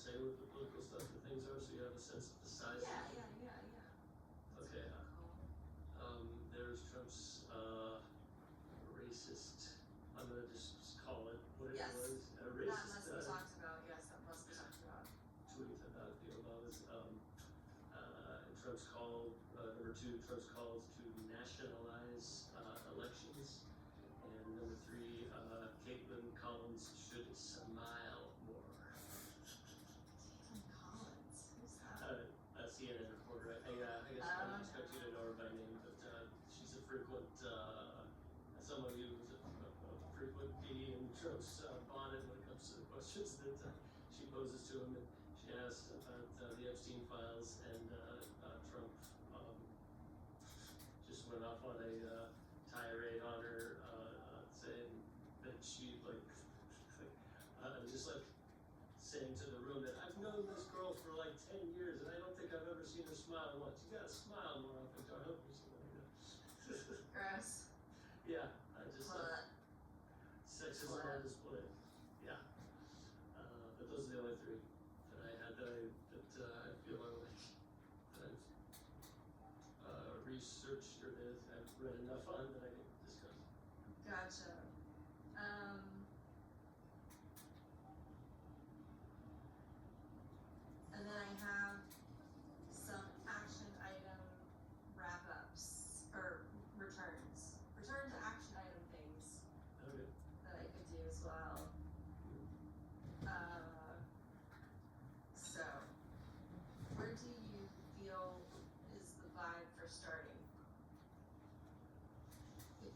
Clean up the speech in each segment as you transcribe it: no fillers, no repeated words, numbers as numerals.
say what the political stuff and things are, so you have a sense of the size? Yeah. Okay. There's Trump's racist. I'm gonna just call it what it Yes. was. A That racist must be talked about. Yes, that must be talked about. tweet about the Obamas. Trump's call, number 2, Trump's calls to nationalize elections. And number 3, Caitlin Collins should smile more. Caitlin Collins? Who's that? A CNN reporter. I guess I don't expect you to know her by name, but she's a frequent, someone who was a frequent bee in Trump's bonnet when it comes to the questions that she poses to him. And she asked about the Epstein files, and Trump just went off on a tirade on her, saying that she just like saying to the room that I've known this girl for like 10 years and I don't think I've ever seen her smile once. You gotta smile more often, darling, or something like that. Gross. Yeah, I just sexism on display. Yeah. But those are the only 3 that I had that I feel are like that I've researched or that I've read enough on that I can discuss. Gotcha. And then I have some action item wrap-ups or returns. Return to action item things Okay. that I could do as well. So, where do you feel is the vibe for starting?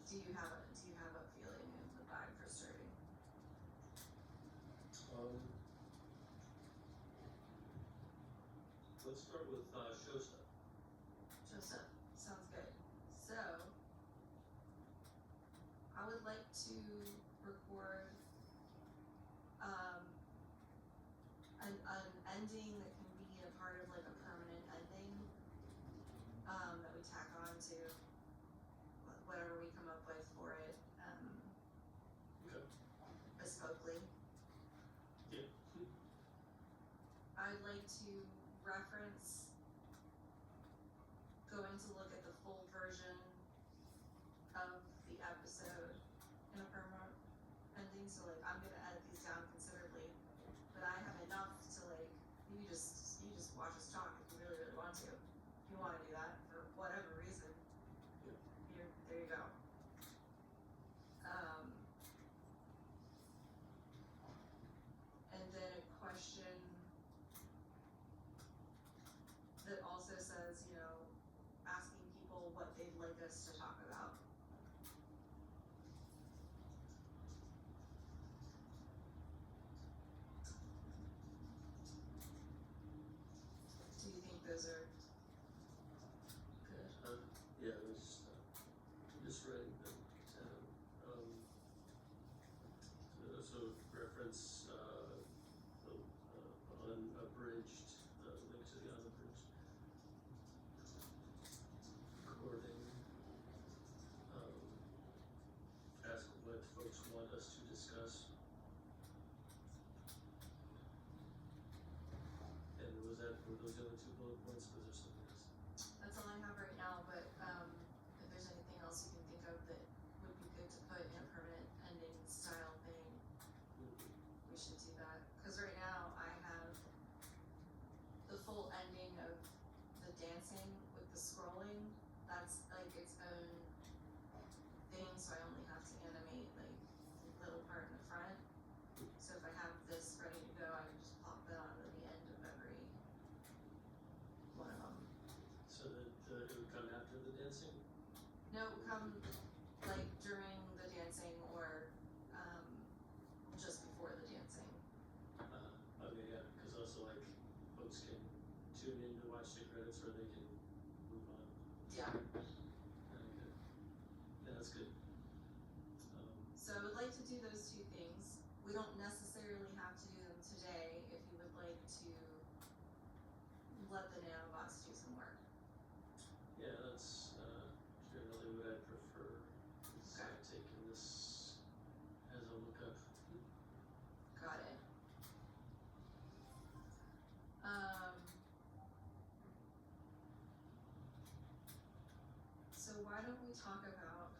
Do you have a feeling of the vibe for starting? Let's start with show stuff. Joseph, sounds good. So, I would like to record an ending that can be a part of like a permanent ending that we tack on to whatever we come up with for it Okay. bespokely. Yeah. I'd like to reference going to look at the full version of the episode in a permanent ending. So like I'm gonna edit these down considerably, but I have enough to like you just watch us talk if you really want to. If you want to do that for whatever reason, there you go. And then a question that also says, asking people what they'd like us to talk about. Do you think those are good? Yeah, I was just writing them down. So reference the unabridged, link to the unabridged recording. Ask what folks want us to discuss. And were those the only 2 bullet points, or was there something else? That's all I have right now, but if there's anything else you can think of that would be good to put in a permanent ending style thing, we should do that. Because right now I have the full ending of the dancing with the scrolling. That's like its own thing, so I only have to animate like the little part in the front. So if I have this ready to go, I can just pop that onto the end of every one of them. So that it would come after the dancing? No, come like during the dancing or just before the dancing. Okay, yeah, because also like folks can tune in to watch the credits or they can move on. Yeah. Okay. Yeah, that's good. So I would like to do those 2 things. We don't necessarily have to do them today if you would like to let the nanobots do some work. Yeah, that's generally what I prefer. Is taking this as a lookup. Got it. why don't we talk about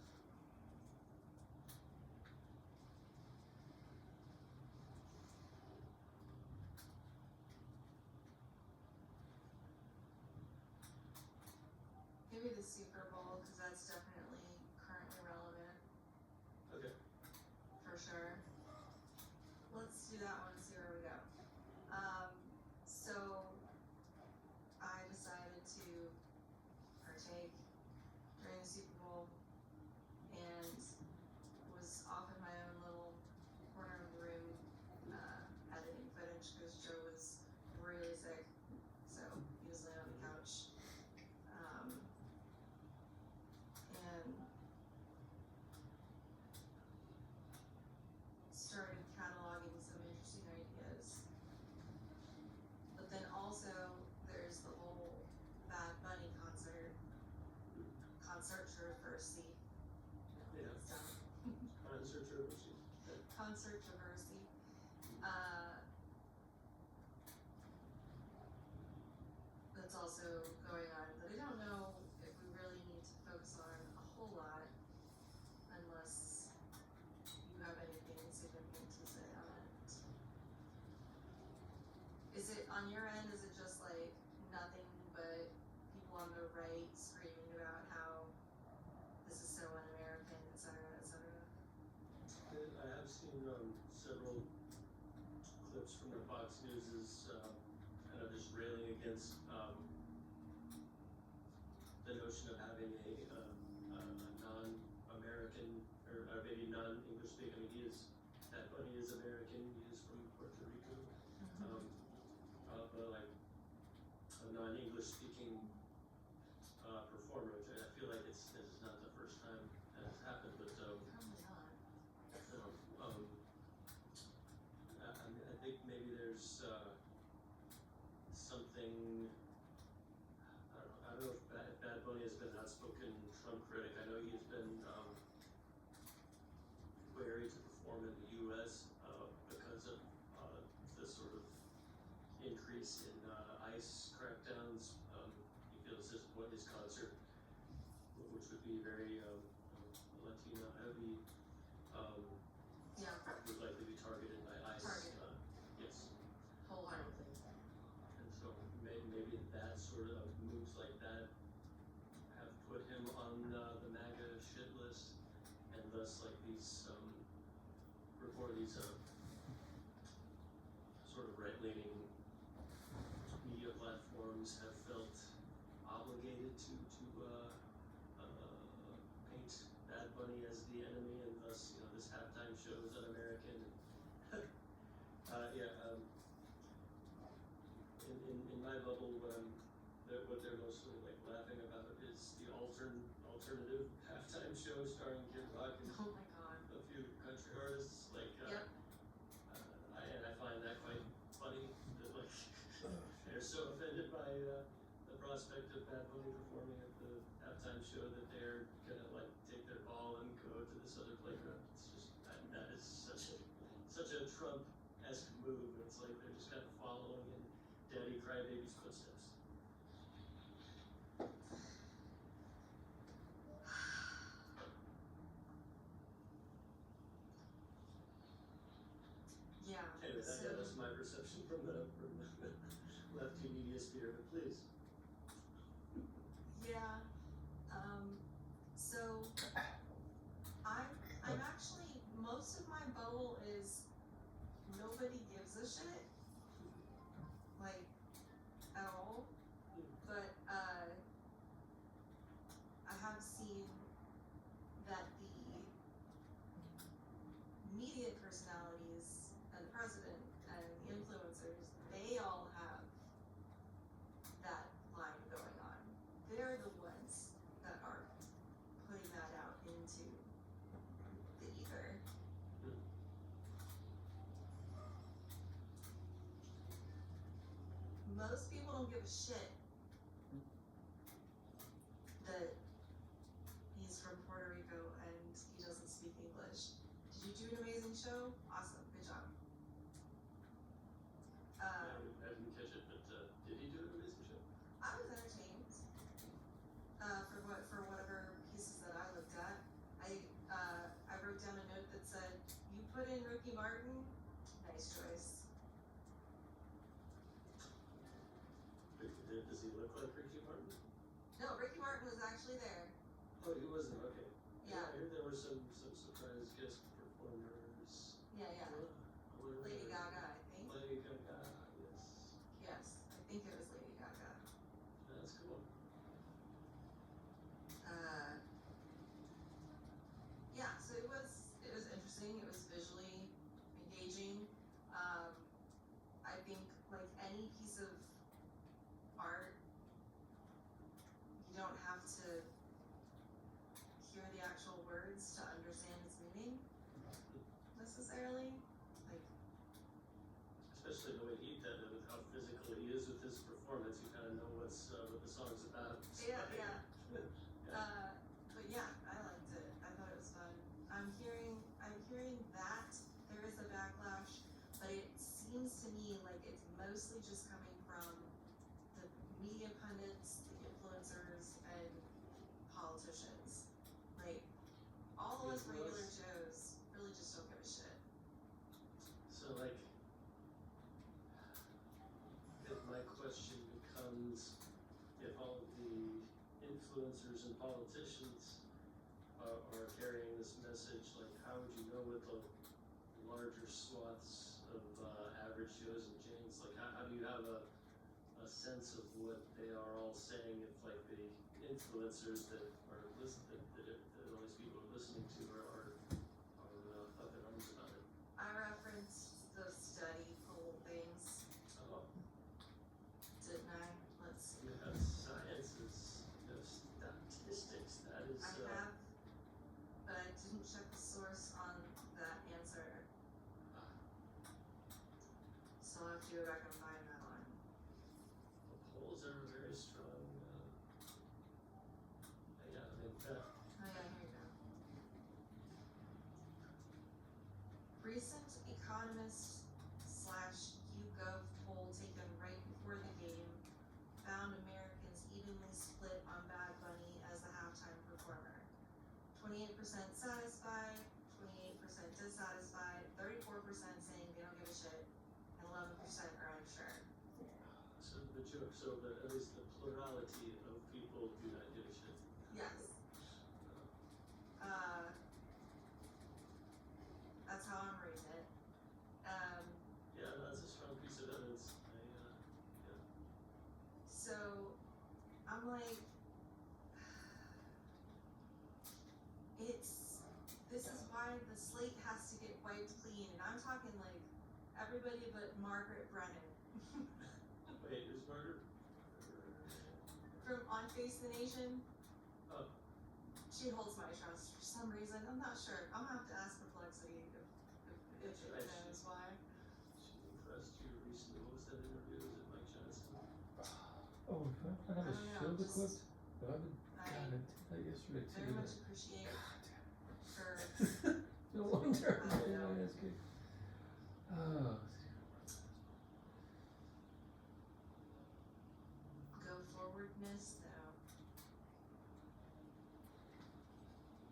maybe the Super Bowl, because that's definitely currently relevant Okay. for sure. Let's do that one and see where we go. So I decided to partake during the Super Bowl and was off in my own little corner of the room editing footage because Joe was really sick, so he was laying on the couch. And started cataloging some interesting ideas. But then also there's the whole Bad Bunny concert controversy. Yeah. So, Controversy. controversy. That's also going on, but I don't know if we really need to focus on a whole lot unless you have anything significant to say on it. Is it on your end? Is it just like nothing but people on the right screaming about how this is so un-American, et cetera, et cetera? I have seen several clips from the Fox News's kind of just railing against the notion of having a non-American or maybe non-English speaking. I mean, Bad Bunny is American. He is from Puerto Rico. But like a non-English speaking performer, which I feel like this is not the first time that has happened, but Probably not. I think maybe there's something. I don't know if Bad Bunny has been an outspoken Trump critic. I know he's been wary to perform in the U.S. Because of the sort of increase in ICE crackdowns. He feels his concert, which would be very Latino heavy, Yeah, would likely be targeted by ICE. Targeted. Yes. wholeheartedly. And so maybe that sort of moves like that have put him on the MAGA shit list, and thus like these sort of right-leaning media platforms have felt obligated to paint Bad Bunny as the enemy, and thus this halftime show is un-American. In my bubble, what they're mostly like laughing about is the alternative halftime show starring Kid Rock and Oh my god. a few country artists. Like, Yep. I find that quite funny. That like they're so offended by the prospect of Bad Bunny performing at the halftime show that they're gonna like take their ball and go to this other playground. It's just that is such a Trump-esque move. It's like they're just kind of following in Daddy Crybaby's footsteps. Yeah. Anyway, So, that's my perception from the lefty media sphere, but please. yeah. So I'm actually, most of my bubble is nobody gives a shit, like at all. But I have seen that the media personalities and the president and the influencers, they all have that line going on. They're the ones that are putting that out into the ether. Most people don't give a shit that he's from Puerto Rico and he doesn't speak English. Did you do an amazing show? Awesome, good job. I didn't catch it, but did he do an amazing show? I was entertained for whatever pieces Ricky Martin, nice choice. Does he look like Ricky Martin? No, Ricky Martin was actually there. Oh, he wasn't, okay. Yeah. I heard there were some surprise guest performers. Yeah. Lady Gaga, I think. Lady Gaga, yes. Yes, I think it was Lady Gaga. That's cool. Yeah, so it was interesting. It was visually engaging. I think like any piece of art, you don't have to hear the actual words to understand its meaning necessarily. Like, Especially the way he did it, with how physical he is with his performance, you kind of know what the song's about. yeah. But yeah, I liked it. I thought it was fun. I'm hearing that there is a backlash, but it seems to me like it's mostly just coming from the media pundits, the influencers, and politicians. Like, all of us regular Joes really just don't give a shit. So like, if my question becomes, if all of the influencers and politicians are carrying this message, like how would you know what the larger swaths of average Joes and Janes, like how do you have a sense of what they are all saying if like the influencers that are listening, that all these people are listening to are up in arms about it? I referenced those study poll things, Oh, didn't I? Let's see. you have sciences, you have statistics, that is, I have, but I didn't check the source on that answer. So I'll have to go back and find that one. the polls are very strong, yeah, I mean, Oh yeah, here you go. Recent Economist / YouGov poll taken right before the game found Americans evenly split on Bad Bunny as the halftime performer. 28% satisfied, 28% dissatisfied, 34% saying they don't give a shit, and 11% are unsure. so at least the plurality of people do not give a shit. Yes. That's how I'm reading it. Yeah, that's a strong piece of evidence. So I'm like, this is why the slate has to get wiped clean, and I'm talking like everybody but Margaret Brennan. Wait, who's Margaret? From On Face the Nation. Oh. She holds my trust for some reason. I'm not sure. I'm gonna have to ask Perplexity if it knows why. She impressed you recently. What was that interview? Was it Mike Johnson? Oh, I have a I don't know, shield just- equipped? But I've been, I God, I did that yesterday too. very much appreciate her. No wonder. I don't know. Oh, Go forwardness though.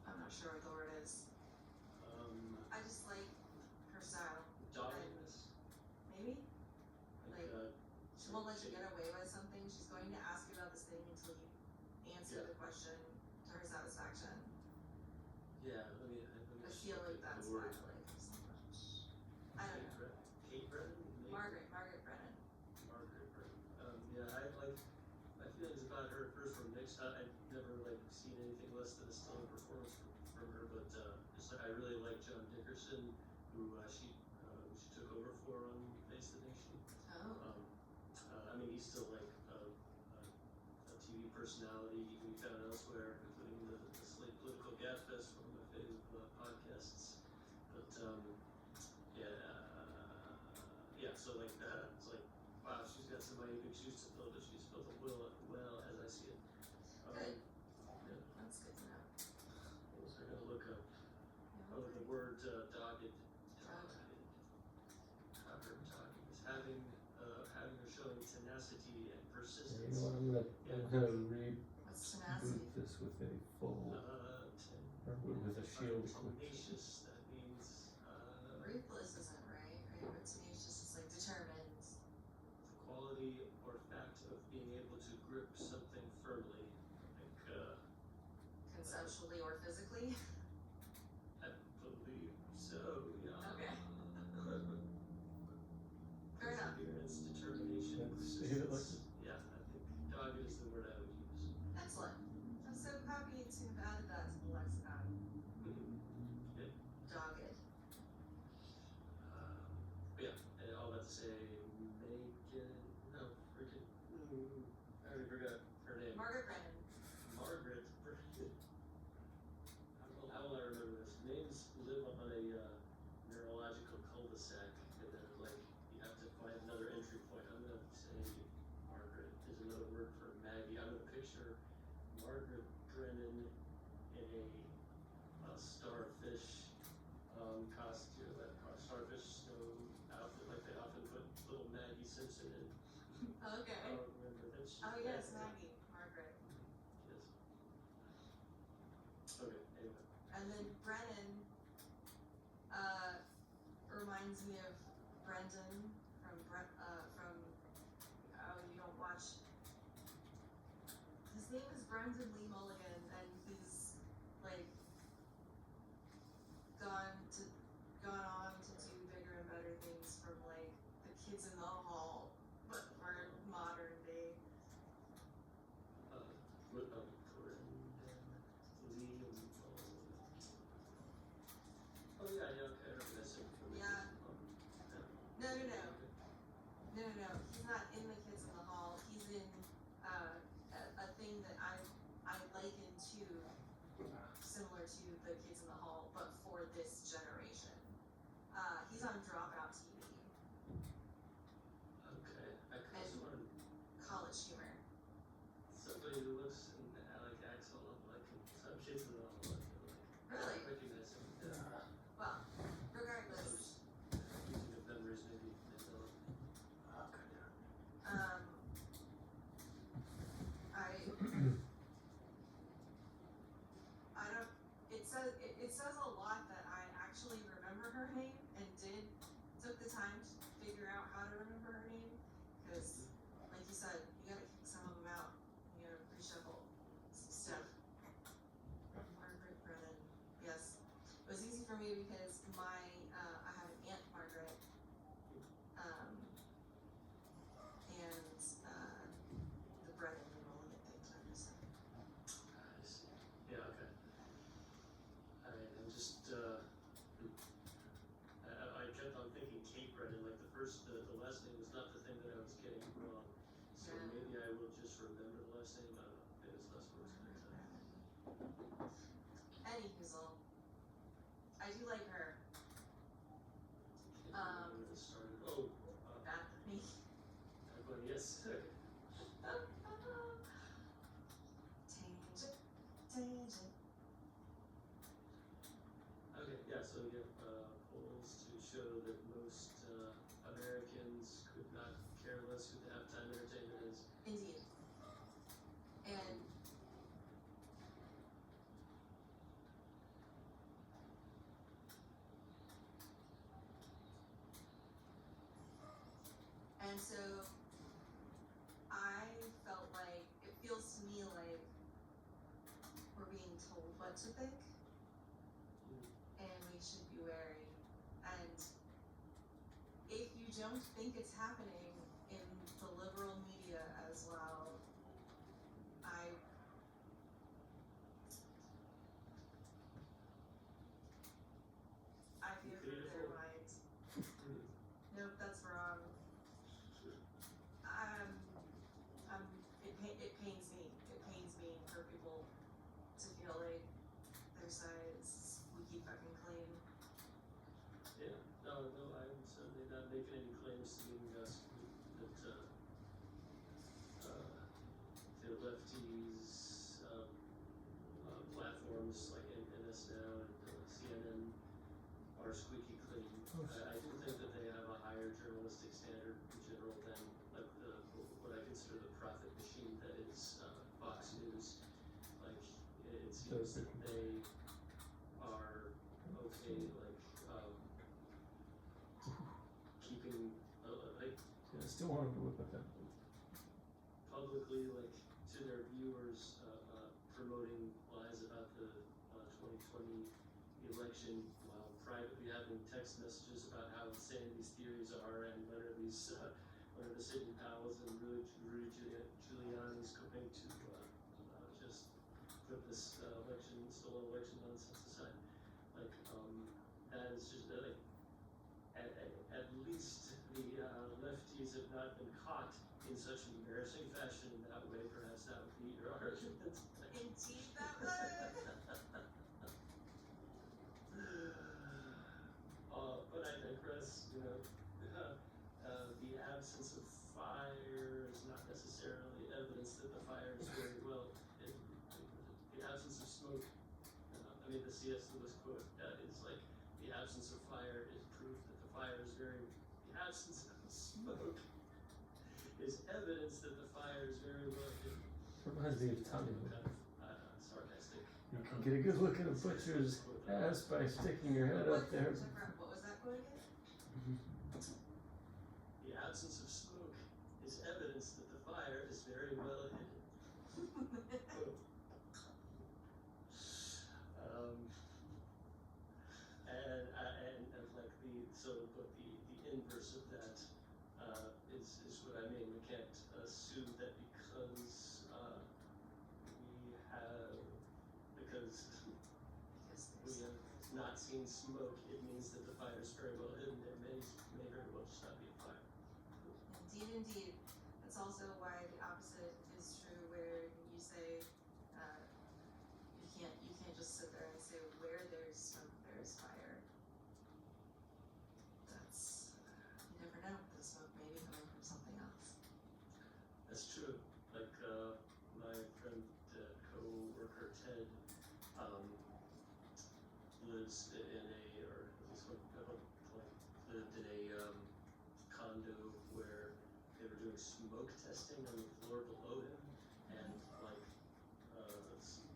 I'm not sure what the word is. I just like her style. Doggedness. Maybe? Like, She won't let you get away with something. She's going to ask you about this thing until you answer the question to her satisfaction. yeah, let me I feel like that's the why I word. like her so much. I don't know. Kate Brennan? Maybe? Margaret Brennan. Margaret Brennan. Yeah, I like, my feelings about her at first were mixed. I've never like seen anything less than a stellar performance from her, but just like I really like John Dickerson, who she took over for on Face the Nation. Oh. I mean, he's still like a TV personality you can be found elsewhere, including the Slate Political Gabfest, one of my favorite podcasts. But so like it's like, wow, she's got some mighty big shoes to fill, but she's filled them well as I see it. Good. Yeah, That's good to know. I was gonna look up the word dogged. Having or showing tenacity and you persistence. know what, I'm gonna reboot What's tenacity? this with a full, or with a shield equipped. Tenacious, that means, Ruthless, Berkeley? I believe so, yeah. Okay. Fair enough. Perseverance, determination, Let's see it, persistence. Yeah, I think dogged is the word I would use. Excellent. I'm so happy to have added that to the lexicon. Yeah. Dogged. But yeah, and all that to say, Megan, no, freaking, I already forgot her name. Margaret Brennan. Margaret Brennan. How will I remember this? Names live on a neurological cul-de-sac, and then like you have to find another entry point. I'm gonna say Margaret is another word for Maggie. I'm gonna picture Margaret Brennan in a starfish costume, starfish snow outfit, like they often put little Maggie Simpson in. Okay. I don't remember that she. Oh yes, Maggie. Margaret. Yes. Okay, anyway. And then Brennan reminds me of Brendan from oh, you don't watch. His name is Brendan Lee Mulligan, and he's like gone on to do bigger and better things from like The Kids in the Hall, but for modern day. Brendan Lee. Oh yeah, okay, I recognize him from. Yeah. No. Okay. No. He's not in The Kids in the Hall. He's in a thing that I liken to similar to The Kids in the Hall, but for this generation. He's on Dropout TV. Okay, I kind of want College Humor. somebody who looks and like acts a lot like some kids in the hall. I feel like. Really? I recognize him. Yeah. Well, So regardless, just using of memories maybe. I don't. It says a lot that I actually remember her name and took the time to figure out how to remember her name, because, like you said, you gotta kick some of them out. You gotta reshuffle some stuff. Margaret Brennan. Yes, it was easy for me because I have an aunt Margaret, and the Brennan and Mulligan thing. So I'm just like, I see. Yeah, okay. Alright, I'm just, I kept on thinking Kate Brennan, like the last name was not the thing that I was getting wrong. So Yeah. maybe I will just remember the last name, I don't know, maybe it's less words next time. Anyhoozle. I do like her. Can't remember the start of, oh, Bethany. everyone, yes, okay. Tangent. Okay, yeah, so you have polls to show that most Americans could not care less who the halftime entertainment is. Indeed. And so I felt like it feels to me like we're being told what to think, and we should be wary. And if you don't think it's happening in the liberal media as well, I fear for their minds. Nope, that's wrong. It pains me. It pains me for people to feel like their side is squeaky fucking clean. Yeah, no, I'm certainly not making any claims to being that the lefties platforms like NS Now and CNN are squeaky clean. I do think that they have a higher journalistic standard in general than like what I consider the profit machine that is Fox News. Like it seems that they are okay, like keeping like I still wanted to whip at that. publicly like to their viewers promoting lies about the 2020 election while privately having text messages about how insane these theories are and when are the Sidney Powells and Rudy Giuliani's going to just put this stolen election nonsense aside. Like, that is just like, at least the lefties have not been caught in such an embarrassing fashion in that way. Perhaps that would be your argument. Indeed, that would. But I digress, you know, the absence of fire is not necessarily evidence that the fire is very well, the absence of smoke, the C.S. Lewis quote is like, the absence of fire is proof that the fire is the absence of smoke is evidence that the fire is very well hidden. Reminds me of Tommy. Kind of sarcastic. You can get a good look at a butcher's ass by sticking your head up there. What was that quote again? The absence of smoke is evidence that the fire is very well hidden. But the inverse of that is what I mean. We can't assume that because we have not seen smoke, it means that the fire is very well hidden. There may very well just not be a fire. Indeed. That's also why the opposite is true, where you say you can't just sit there and say where there's smoke, there's fire. That's you never know. The smoke may be coming from something else. That's true. Like my friend, co-worker Ted, lives in or at least at one point lived in a condo where they were doing smoke testing on the floor below him, and like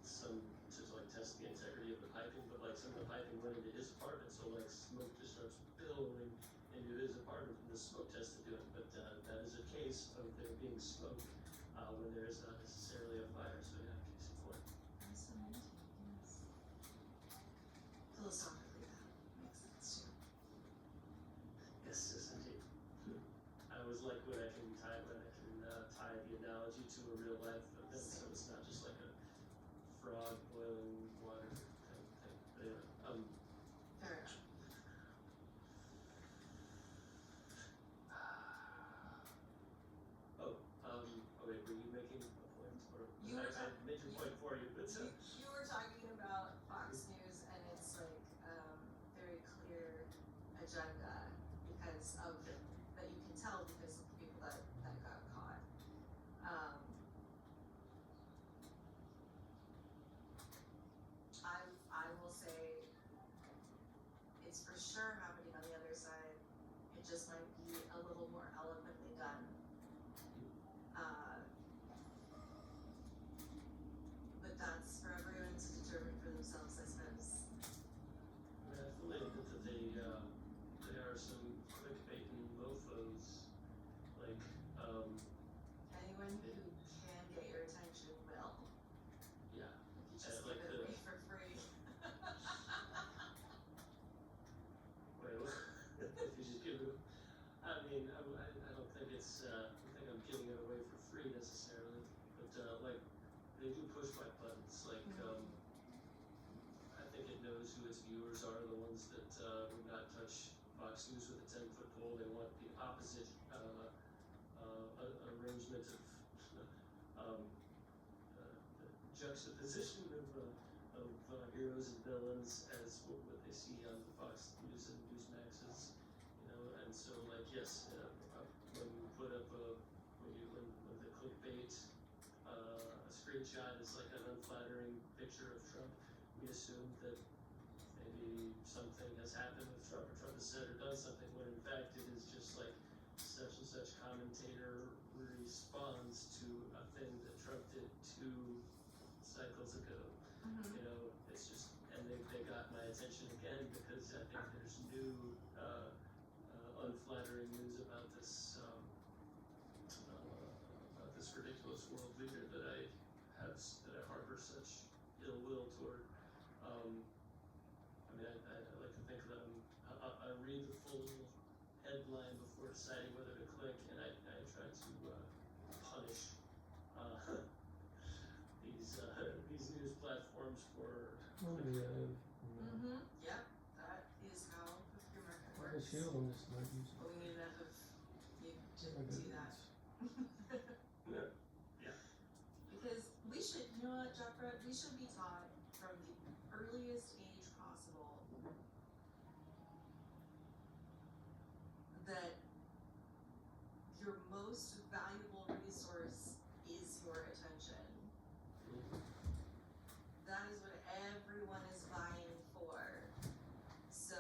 some to like test the integrity of the piping, but like some of the piping went into his apartment, so like smoke just starts billowing into his apartment from the smoke test they're doing. But that is a case of there being smoke when there is not necessarily a fire. So yeah, case in point. Fascinating. Yes. Philosophically, that makes sense too. Yes, indeed. I always like when I can tie the analogy to a real life event, so it's not just like a frog boiling water kind of thing. But anyway, Fair enough. wait, were you making a point, or You were I made your point for you, but You were talking about Fox News and its like very clear agenda because of that you can tell because of the people that got caught. I will say it's for sure happening on the other side. It just might be a little more eloquently done. But that's for everyone to determine for themselves, I suppose. I believe that there are some clickbait and mofos, like Anyone who can get your attention will. yeah. If you just like give it away for free. Wait, what? If you just give it, I mean, I don't think it's, I think I'm giving it away for free necessarily, but like, they do push my buttons, like, I think it knows who its viewers are, the ones that would not touch Fox News with a 10-foot pole. They want the opposite arrangement of juxtaposition of heroes and villains as what they see on the Fox News and Newsmaxes, and so like yes, when you put up when the clickbait screenshot is like an unflattering picture of Trump, we assume that maybe something has happened with Trump, or Trump has said or done something, when in fact it is just like such and such commentator responds to a thing that Trump did 2 cycles ago. It's just, and they got my attention again because I think there's new unflattering news about this ridiculous world leader that I harbor such ill will toward. mean, I like to think that I read the full headline before deciding whether to click, and I try to punish these news platforms for Oh, yeah. Yep, that is how the free market I works. shield them just not using. But we need enough of you to I do did that. Yeah. Because we should, you know what, Jeffrey, we should be taught from the earliest age possible that your most valuable resource is your attention. That is what everyone is vying for. So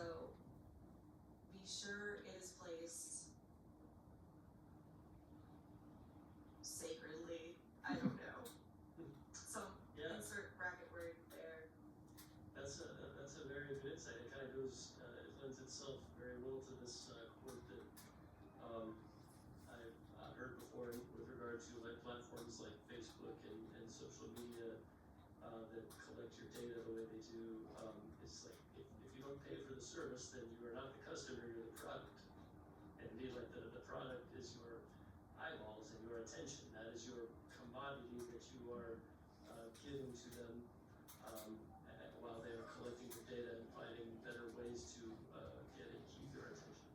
be sure it is placed sacredly. I don't know. Some Yeah. insert bracket word there. That's a very good insight. It kind of goes, it lends itself very well to this quote that I've heard before with regard to like platforms like Facebook and social media that collect your data the way they do. It's like if you don't pay for the service, then you are not the customer, you're the product. And indeed, like the product is your eyeballs and your attention. That is your commodity that you are giving to them while they are collecting your data and finding better ways to get and keep your attention.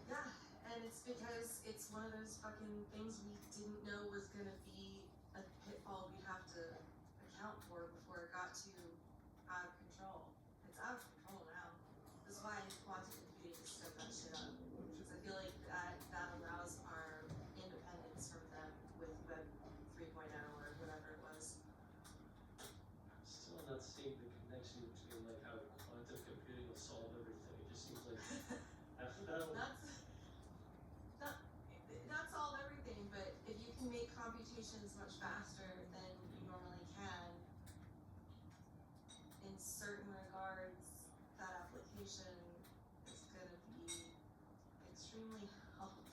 Yeah, and it's because it's one of those fucking things we didn't know was gonna be a pitfall we'd have to account for before it got too out of control. It's out of control now. That's why I need quantum computing to step that shit up. Because I feel like that allows our independence from them with Web 3.0 or whatever it was. I'm still not seeing the connection between like how quantum computing will solve everything. It just seems like Not solve everything, but if you can make computations much faster than you normally can, in certain regards, that application is gonna be extremely helpful.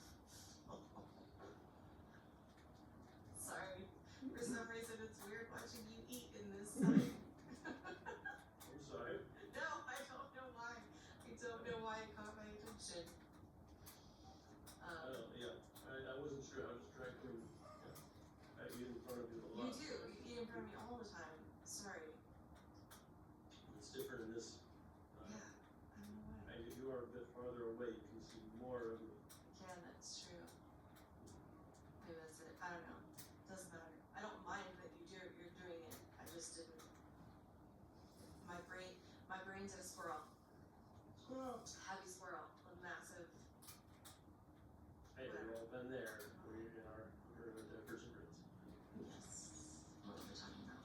Sorry, for some reason it's weird watching you eat in this setting. I'm sorry. No, I don't know why. I don't know why it caught my attention. I wasn't sure. I was trying to, I eat in front of you a You lot. do. You eat in front of me all the time. Sorry. It's different in this. Yeah. I don't know why. You are a bit farther away. You can see more of me. Yeah, that's true. Maybe that's it. I don't know. Doesn't matter. I don't mind that you're doing it. I just didn't. My brain's a squirrel. Heavy squirrel with massive. Hey, we've all been there. We're in our divergent brains. Yes. What are we talking about?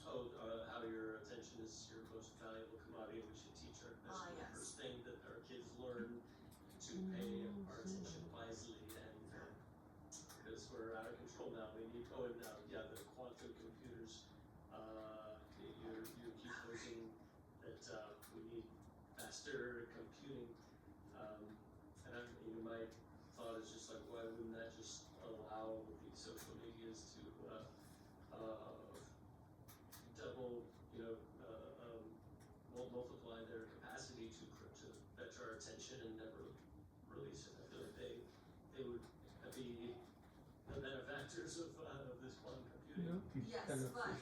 How your attention is your most valuable commodity. We should teach our that's the Yes. first thing that our kids learn to pay our attention wisely, and because we're out of control now, we need. The quantum computers. You keep posing that we need faster computing, and my thought is just like, why wouldn't that just allow the social medias to double, multiply their capacity to fetch our attention and never release it? I feel like they would be the benefactors of this quantum computing. Yes, but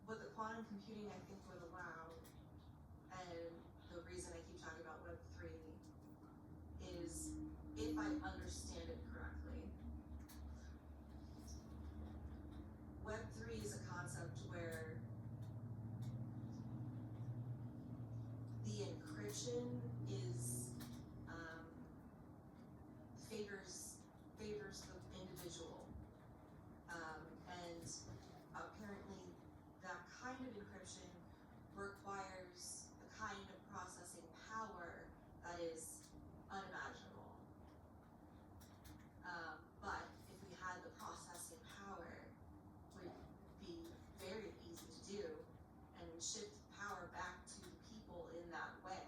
what the quantum computing I think would allow, and the reason I keep talking about Web3 is, if I understand it correctly, Web3 is a concept where the encryption is favors the individual, and apparently that kind of encryption requires a kind of processing power that is unimaginable. But if we had the processing power, would be very easy to do, and would shift power back to the people in that way.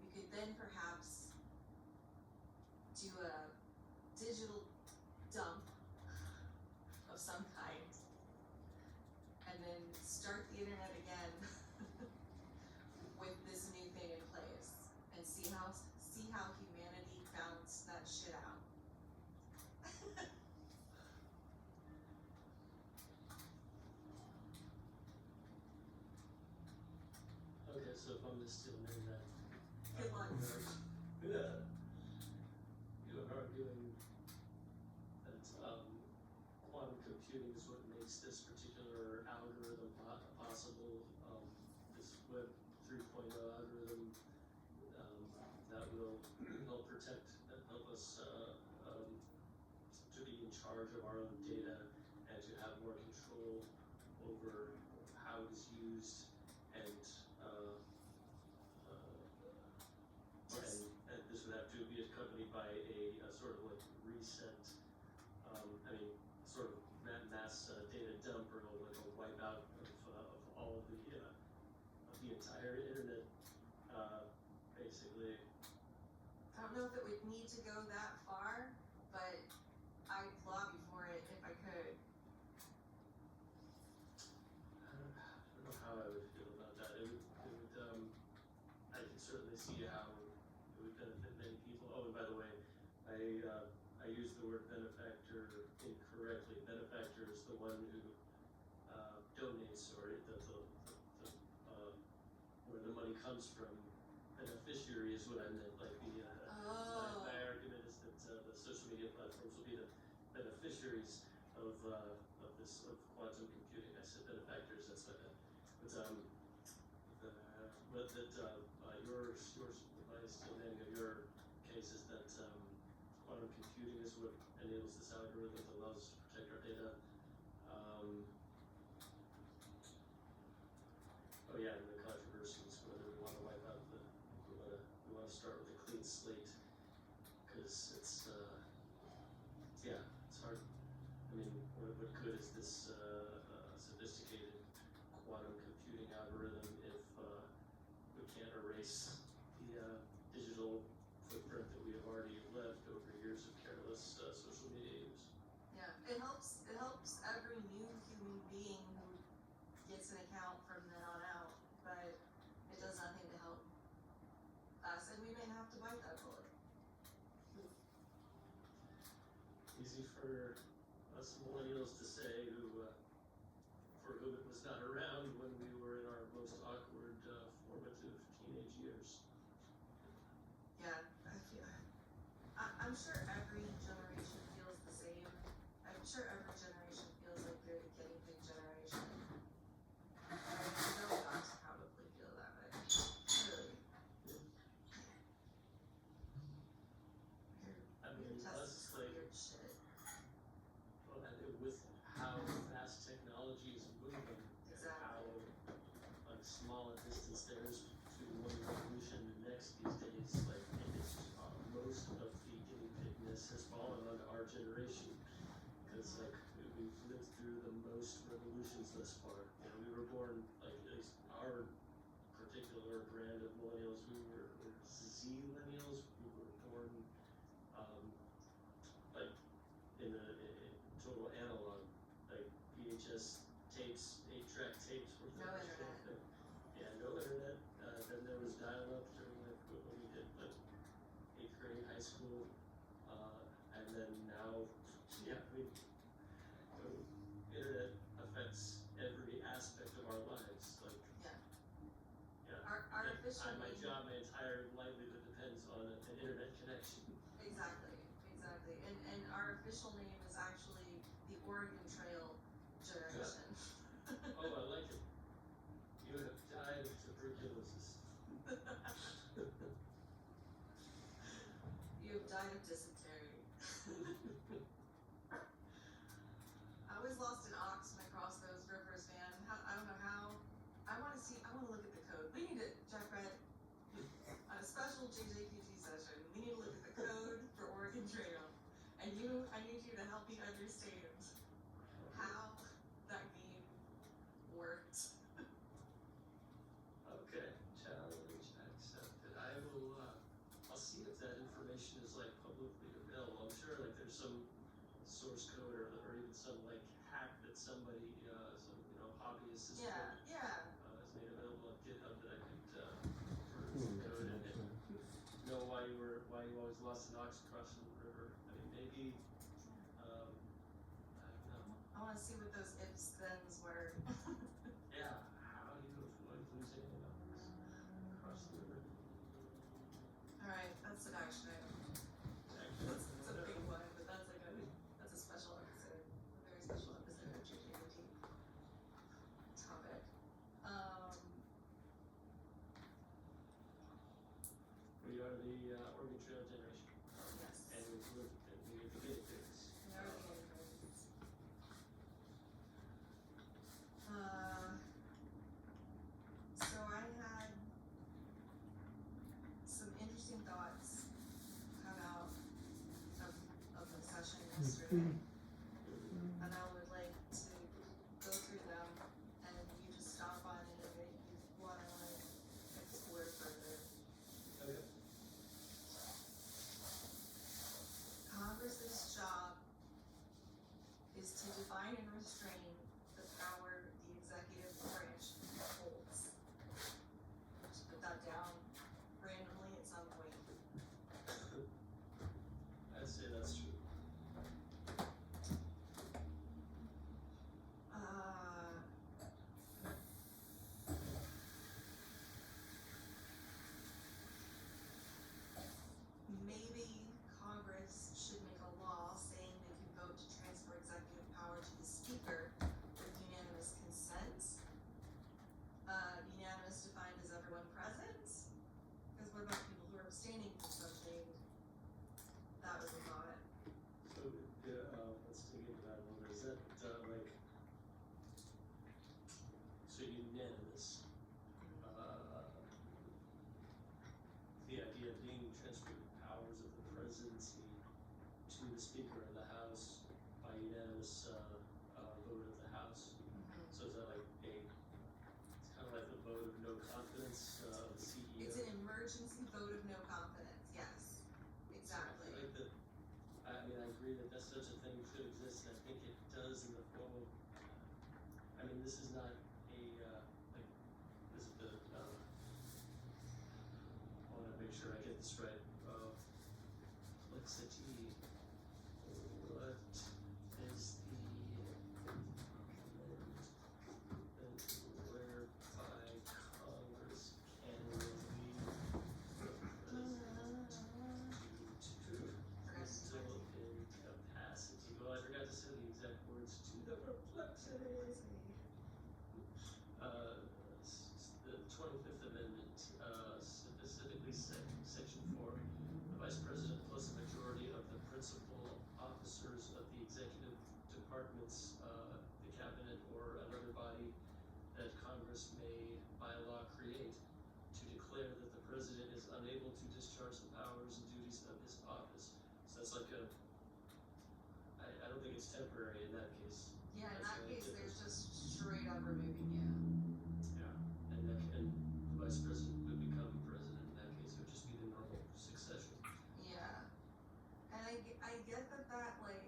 We could then Okay, so if I'm just stealing internet. Good luck. Yeah. You are arguing that, quantum computing is what makes this particular algorithm possible, this Web 3.0 algorithm, that will help protect and help us, to be in charge of our own data and to have more control over how it is used and, Yes. and this would have to be accompanied by a sort of like reset, sort of mass data dump or like a wipeout of all of the entire internet, basically. I don't know if it would need to go that far, but I'd lobby for it if I could. I don't know how I would feel about that. It would, I can certainly see how it would benefit many people. Oh, and by the way, I used the word benefactor incorrectly. Benefactor is the one who, donates, or where the money comes from. Beneficiary is what I meant, like my argument is that, the social media platforms will be the beneficiaries of quantum computing. I said benefactors, that's what I meant. My understanding of your case is that, quantum computing is what enables this algorithm that allows us to protect our data. Oh yeah, and the controversy is whether we want to wipe out we want to start with a clean slate, because it's hard. I mean, what good is this sophisticated quantum computing algorithm if we can't erase the digital footprint that we have already left over years of careless social media use? Yeah, it helps every new human being who gets an account from then on out, but it does nothing to help us, and we may have to bite that bullet. Easy for us millennials to say, for whom it was not around when we were in our most awkward formative teenage years. Yeah, I'm sure every generation feels the same. I'm sure every generation feels like they're the guinea pig generation. I know dogs probably feel that way. Really. I mean, Tests us, like, weird shit. well, with how fast technology is moving, and how like small a distance there is between one revolution and the next these days, like it's most of the guinea pigness has fallen onto our generation, because like we've lived through the most revolutions thus far. You know, we were born, like at least our particular brand of millennials, we were Z-millennials. We were born like in total analog, like VHS tapes, 8-track tapes were No internet. Yeah, no internet. Then there was dial-up during like when we hit like 8th grade, high school, and then now, yeah, I mean, internet affects every aspect of our lives. Like, yeah. Our official My name. job, my entire livelihood depends on an internet connection. Exactly. And our official name is actually the Oregon Trail generation. Oh, I like it. You have died of tuberculosis. You have died of dysentery. I was lost in ox when I crossed those rivers, man. I don't know how. I want to look at the code. We need to, Jack Brett, on a special JJQT session, we need to look at the code for Oregon Trail. And I need you to help me understand how that game worked. Okay, challenge accepted. I'll see if that information is like publicly available. I'm sure like there's some source code or even some like hack that somebody, some hobbyist has has made available on GitHub that I could peruse the code and know why you always lost an ox crossing the river. I mean, maybe, I don't know. I want to see what those ifs thens were. Yeah, how do you avoid losing an ox? And I would like to go through them and you just stop on any of it you wanna explore further. Okay. Congress's job is to define and restrain the power the executive branch holds. Just put that down randomly at some point. I'd say that's true. Maybe Congress should make a law saying they can vote to transfer executive power to the speaker with unanimous consent. Unanimous defined as everyone present, because what about people who are abstaining from something? That was a thought. So, yeah, let's dig into that a little bit. Is that, like, so unanimous? The idea of being transferred powers of the presidency to the Speaker of the House by unanimous, vote of the House. So is that like it's kind of like the vote of no confidence, of the CEO? It's an emergency vote of no confidence, yes, exactly. I like that. I mean, I agree that such a thing should exist, and I think it does in the form of, I mean, this is not a, like, this is the, I wanna make sure I get this right, complexity, what is the whereby Congress can relieve the president due to mental incapacity. Well, I forgot to say the exact words, to the perplexity. The 25th Amendment, specifically Section 4, the Vice President plus a majority of the principal officers of the executive departments, the cabinet or another body that Congress may by law create to declare that the president is unable to discharge the powers and duties of his office. So that's like I don't think it's temporary in that case. Yeah, in That's that the only case, there's difference. just straight up removing you. And the vice president would become president in that case. It would just be the normal succession. Yeah. And I get that like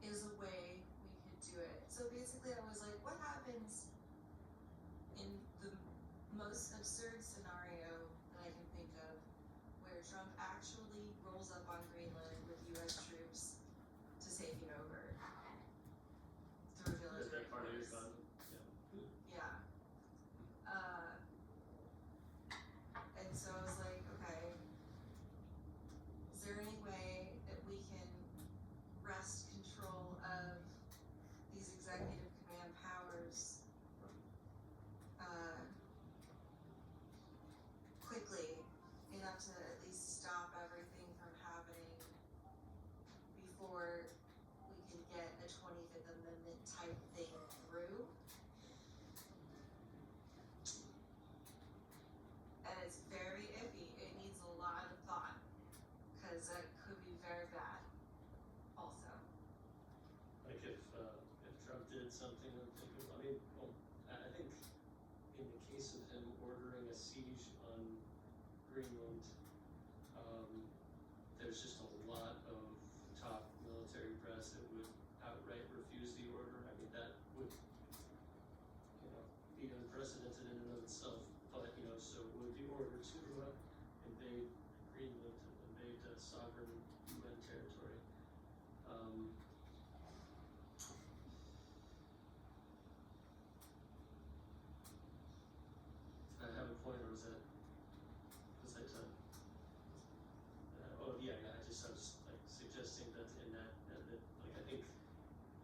is a way we could do it. So basically I was like, what happens in the most absurd scenario that I can think of where Trump actually rolls up on Greenland with US troops to take it over through Is military that part of your force? condom? Yeah. Yeah. And so I was like, okay, is there any way that we can wrest control of these executive command powers quickly enough to at least stop everything from happening before we could get a 25th Amendment type thing through? And it's very iffy. It needs a lot of thought because that could be very bad also. Like if Trump did something, I mean, well, I think in the case of him ordering a siege on Greenland, there's just a lot of top military brass that would outright refuse the order. I mean, that would, be unprecedented in and of itself. But, so would the order to invade Greenland, invade sovereign UN territory. I have a point, or was that done? Oh yeah, I was like suggesting that in that like I think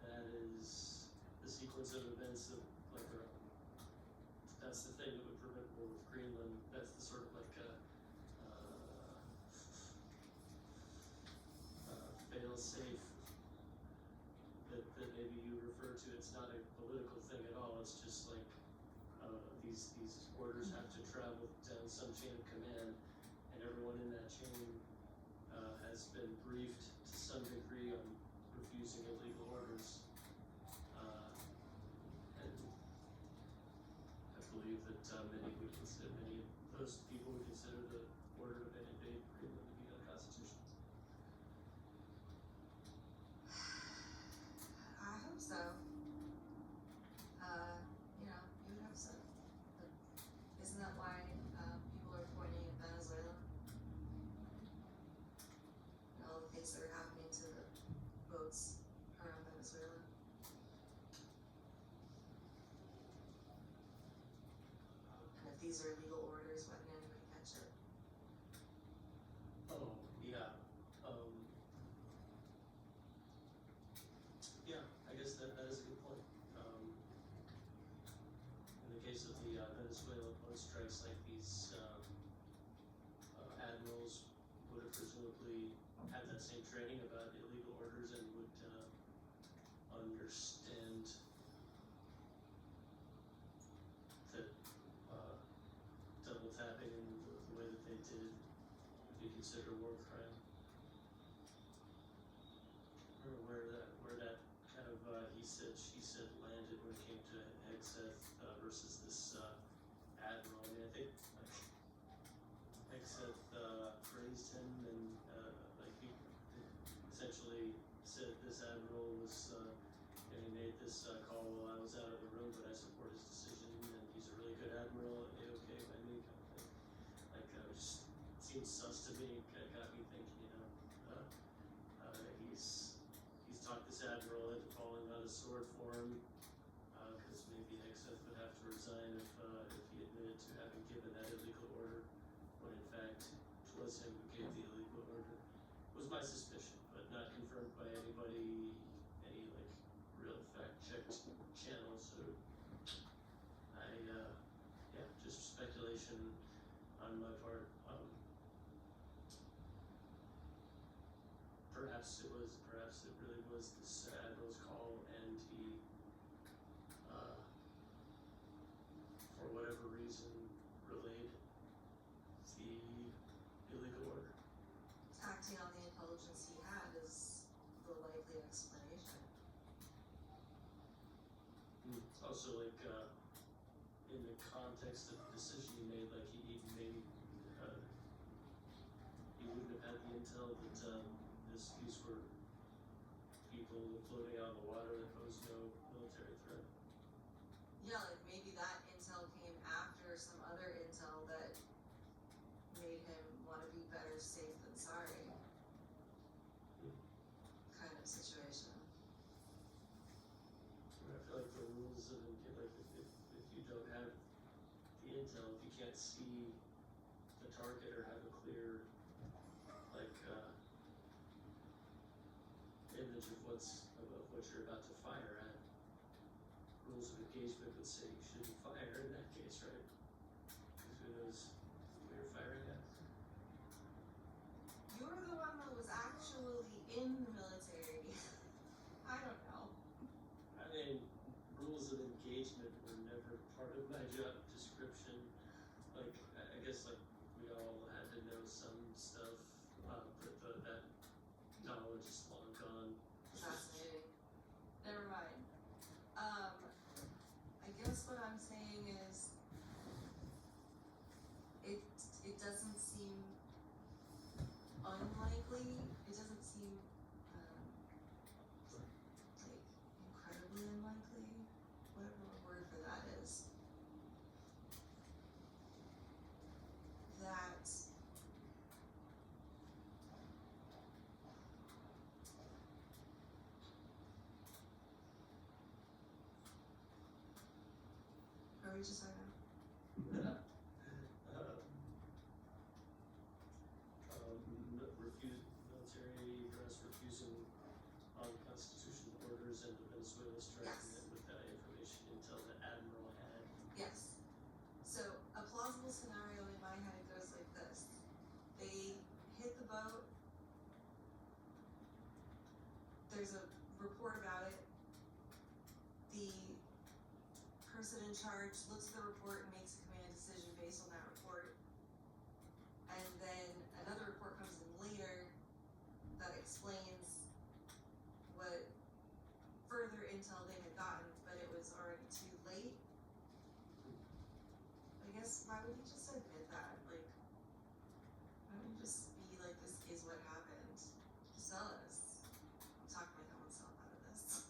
that is the sequence of events that like that's the thing that would prevent war with Greenland. That's the sort of like fail safe that maybe you refer to. It's not a political thing at all. It's just like these orders have to travel down some chain of command, and everyone in that chain has been briefed to some degree on refusing illegal orders. And I believe that many of those people would consider the order of an invade Greenland to be unconstitutional. I hope so. You would hope so. But isn't that why people are pointing at Venezuela? And all the things that are happening to the boats around Venezuela. And if these are legal orders, why didn't anybody catch it? Oh, yeah. Yeah, I guess that is a good point. In the case of the Venezuela boat strikes, like these admirals would have presumably had that same training about illegal orders and would understand that double tapping in the way that they did would be considered a war crime. Or where that kind of he said, she said landed when it came to Hegseth versus this admiral. I mean, I think like Hegseth praised him and like he essentially said this admiral was and he made this call while I was out of the room, but I support his decision and he's a really good admiral. A-okay by me, kind of thing. Like just seems sus to me. Got me thinking, he's talked this admiral into falling on his sword for him, because maybe Hegseth would have to resign if he admitted to having given that illegal order, when in fact it was him who gave the illegal order. Was my suspicion, but not confirmed by anybody, any like real fact-checked channel. So just speculation on my part. Perhaps it really was this admiral's call, and he, for whatever reason, relayed the illegal order. Acting on the intelligence he had is the likely explanation. Also, like, in the context of the decision he made, like, he maybe, he wouldn't have had the intel that, these were people floating out in the water that posed no military threat. Yeah, like maybe that intel came after some other intel that made him want to be better safe than sorry. Kind of situation. I feel like the rules of like if you don't have the intel, if you can't see the target or have a clear like image of what you're about to fire at, rules of engagement would say you shouldn't fire in that case, right? Because who knows who you're firing at. You're the one that was actually in the military. I don't know. I mean, rules of engagement were never part of my job description. Like, I guess like we all had to know some stuff, but that knowledge is long gone. Fascinating. Never mind. I guess what I'm saying is it doesn't seem unlikely. It doesn't seem like incredibly unlikely. Whatever the word for that is. That are we just like military dress refusing unconstitutional orders and the Venezuela strike, Yes. and then with that information until the admiral had. yes. So a plausible scenario in my head goes like this. They hit the boat. There's a report about it. The person in charge looks at the report and makes a command decision based on that report. And then another report comes in later intel they had gotten, but it was already too late. I guess, why would you just admit that? Like, why don't you just be like, this is what happened? Just tell us. I'm talking my own self out of this.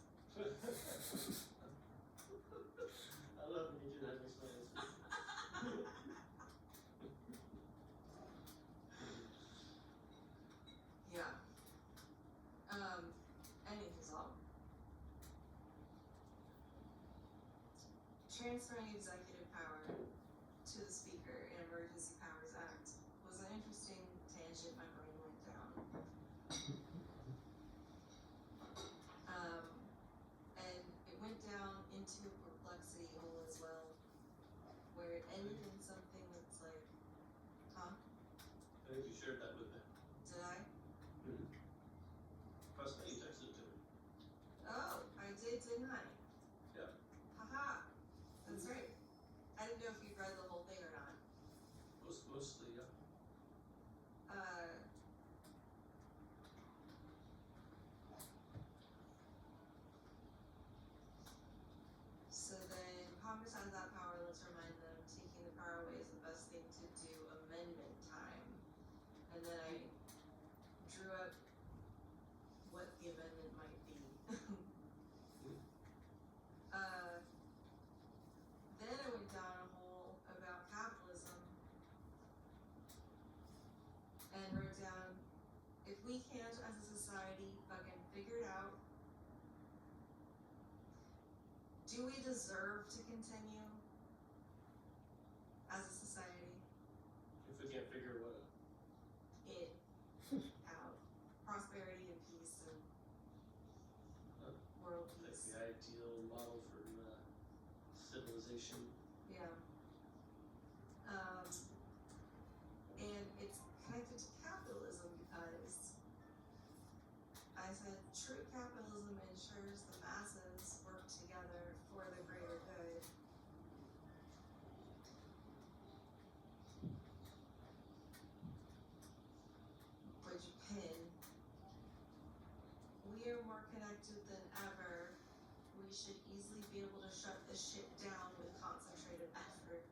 I love when you do that, makes my eyes big. Yeah. Anyways, transferring executive power to the Speaker in Emergency Powers Act was an interesting tangent my brain went down. And it went down into a perplexity hole as well, where it ended in something that's like, huh? I think you shared that with them. Did I? Plus, you texted it to me. Oh, I did, didn't I? Yeah. Haha, that's right. I didn't know if you read the whole thing or not. Mostly, yeah. So then Congress has that power, let's remind them, taking the power away is the best thing to do amendment time. And then I drew up what the amendment might be. Then I went down a hole about capitalism and wrote down, if we can't as a society fucking figure it out, do we deserve to continue as a society? If we can't figure what It out. Prosperity and peace and world like peace. the ideal model for civilization. Yeah. And it's connected to capitalism because I said true capitalism ensures the masses work together for the greater good. Would you pin? We are more connected than ever. We should easily be able to shut this shit down with concentrated efforts.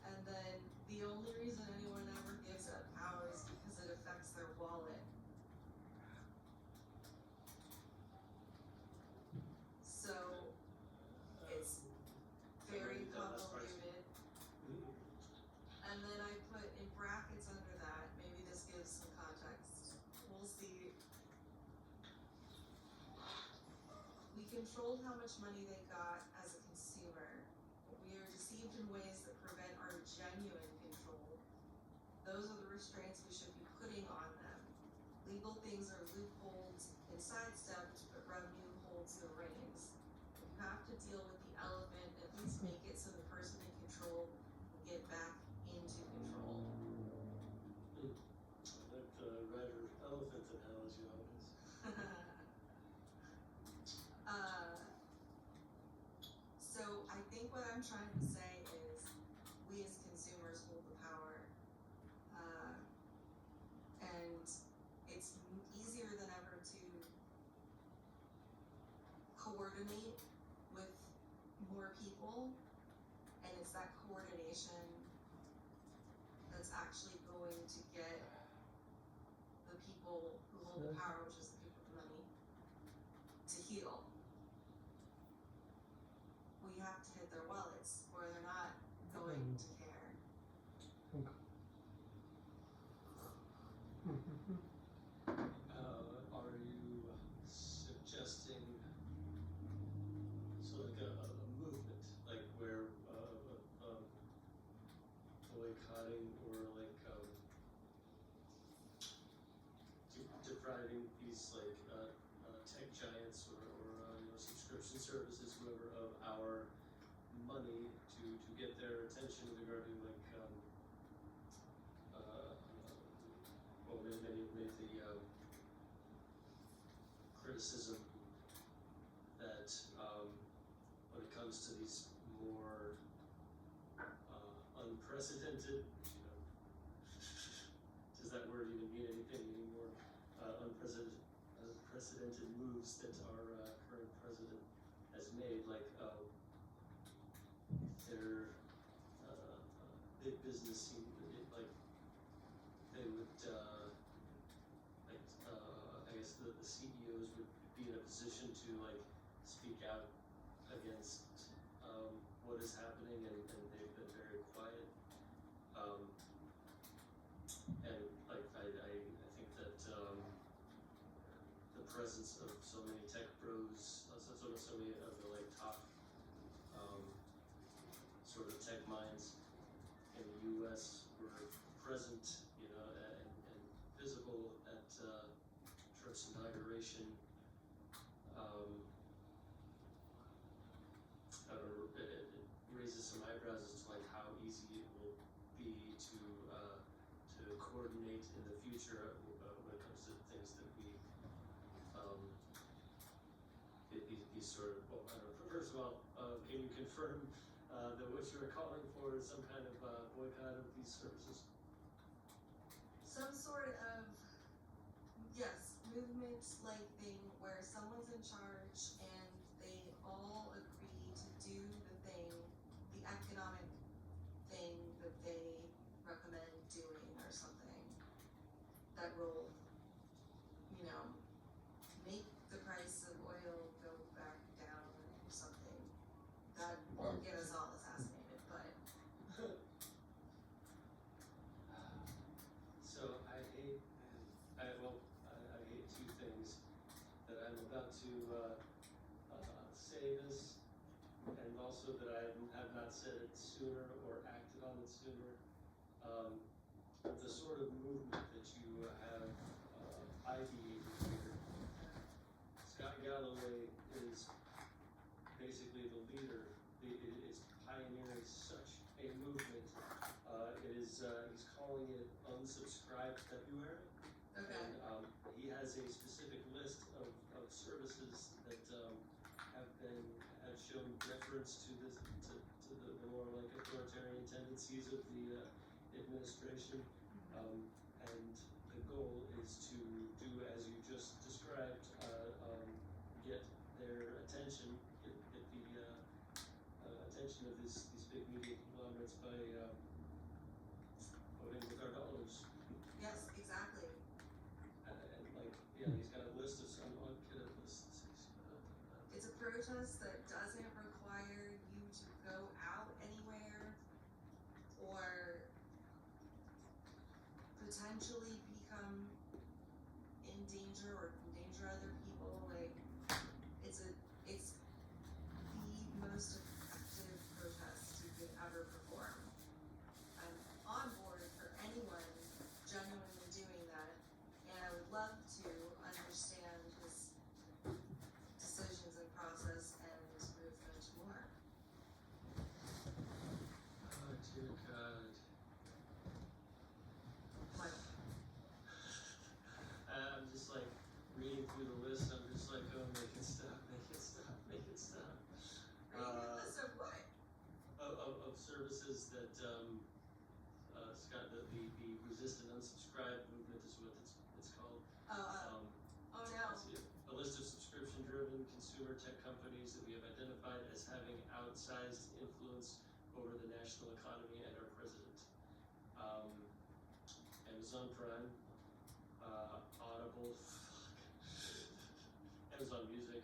And then the only reason anyone ever gives up power is because it affects their wallet. So it's very convoluted. And then I put in brackets under that, maybe this gives some context. We'll see. We controlled how much money they got as a consumer. We are deceived in ways that prevent our genuine control. Those are the restraints we should be putting on them. Legal things are loopholes and sidestepped, but revenue holds the reins. If you have to deal with the elephant, at least make it so the person in control can get back into control. I like the rider elephant analogy always. So I think what I'm trying to say is we as consumers hold the power, and it's easier than ever to coordinate with more people, and it's that coordination that's actually going to get the people who hold the power, which is the people with the money, to heal. We have to hit their wallets or they're not going to care. Are you suggesting so like a movement, like where boycotting or like depriving these like tech giants or subscription services, whoever, of our money to get their attention regarding like well, many have made the criticism that when it comes to these more unprecedented, does that word even mean anything anymore? Unprecedented unprecedented moves that our current president has made, like their big business seemed like they would I guess the CEOs would be in a position to like speak out against what is happening, and they've been very quiet. And like I think that the presence of so many tech bros, so many of the like top sort of tech minds in the U.S. were present, you know, and visible at Trump's inauguration. I don't know, it raises some eyebrows as to like how easy it will be to coordinate in the future when it comes to things that we these sort of, well, I don't know, first of all, can you confirm that what you are calling for is some kind of boycott of these services? Some sort of, yes, movement like thing where someone's in charge and they all agree to do the thing, the economic thing that they recommend doing or something that will, you know, make the price of oil go back down or something. That won't get us all assassinated, but So I hate two things, that I'm about to say this, and also that I have not said it sooner or acted on it sooner. The sort of movement that you have ideated here. Scott Galloway is basically the leader, is pioneering such a movement. He's calling it Unsubscribe February. okay. And he has a specific list of services that have shown deference to the more like authoritarian tendencies of the administration. And the goal is to do as you just described, get their attention, get the attention of these big media conglomerates by voting with our dollars. Yes, exactly. And like, yeah, he's got a list of some kid lists. It's a protest that doesn't require you to go out anywhere or potentially become in danger or endanger other people. Like, it's the most effective protest you could ever perform. I'm on board for anyone genuinely doing that, and I would love to understand his decisions and process and movement more. Oh dear God. What? I'm just like reading through the list. I'm just like, oh, make it stop, make it stop, make it stop. Are you a list of what? Of services that Scott, the resist and unsubscribe movement is what it's called. Oh no. Let's see, a list of subscription-driven consumer tech companies that we have identified as having outsized influence over the national economy and our president. Amazon Prime, Audible, Amazon Music,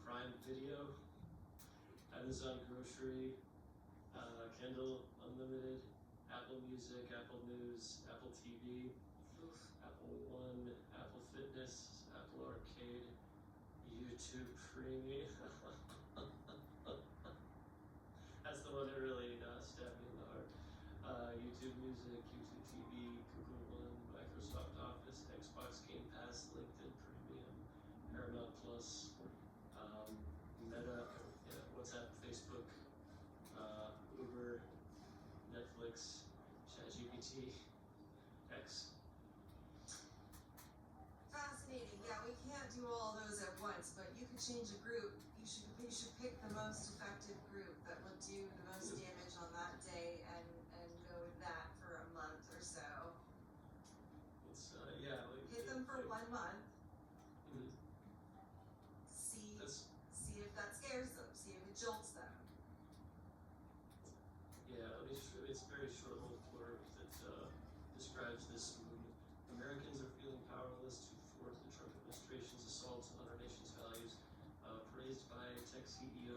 Prime Video, Amazon Grocery, Kindle Unlimited, Apple Music, Apple News, Apple TV, Apple One, Apple Fitness, Apple Arcade, YouTube Premium. That's the one that really stabbed me in the heart. YouTube Music, YouTube TV, Google One, Microsoft Office, Xbox Game Pass, LinkedIn Premium, Paramount Plus, Meta, WhatsApp, Facebook, Uber, Netflix, ChatGPT, X. Fascinating. Yeah, we can't do all those at once, but you could change a group. You should pick the most effective group that will do the most damage on that day and go with that for a month or so. It's yeah, like Hit them for 1 month. Mhm.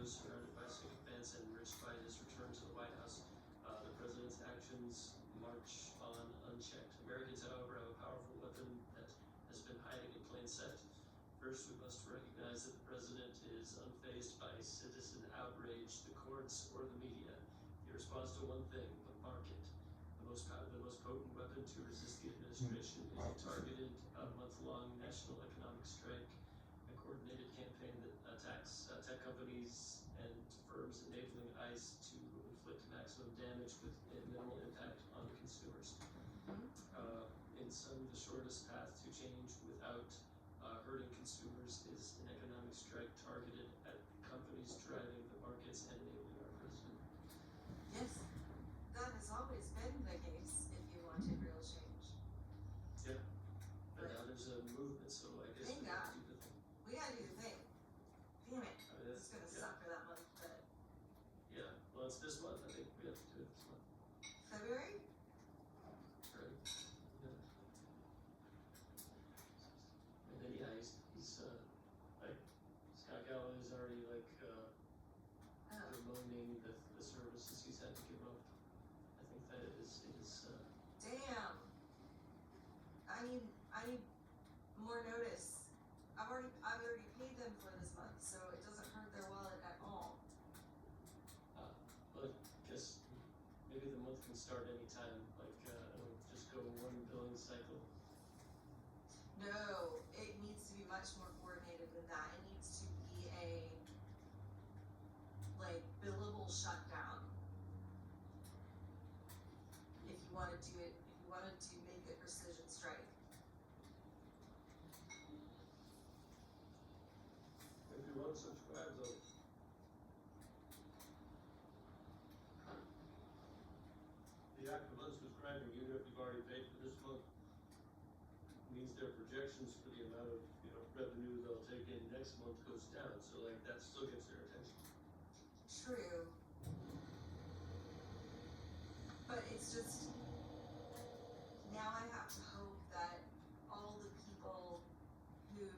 was surrounded by sycophants and enriched by his return to the White House. The president's actions march on unchecked. Americans, however, have a powerful weapon that has been hiding in plain sight. First, we must recognize that the president is unfazed by citizen outrage, the courts, or the media. He responds to one thing: the market. The most potent weapon to resist the administration is a targeted, month-long national economic strike, a coordinated campaign that attacks tech companies and firms, enabling ICE to inflict maximum damage with minimal impact on consumers. In sum, the shortest path to change without hurting consumers is an economic strike targeted at companies driving the markets and enabling our president. Yes, that has always been the case if you wanted real change. Yeah. But now there's a movement, so I guess Thank we have to do the thing. We gotta do the thing. Damn it, I mean, it's gonna yeah. suck for that month, but Yeah, well, it's this month. I think we have to do it this month. February? Right? Yeah. And then, yeah, he's like, Scott Galloway's already, like, Oh, bemoaning the services he's had to give up. I think that it is, damn. I need more notice. I've already paid them for this month, so it doesn't hurt their wallet at all. but I guess maybe the month can start anytime, like, it'll just go one billing cycle. No, it needs to be much more coordinated than that. It needs to be a, like, billable shutdown. If you wanna do it, if you wanted to make a precision strike. If you unsubscribe though. The act of unsubscribing, even if you've already paid for this month, means their projections for the amount of, revenue they'll take in next month goes down, so like that still gets their attention. True. But it's just, now I have to hope that all the people who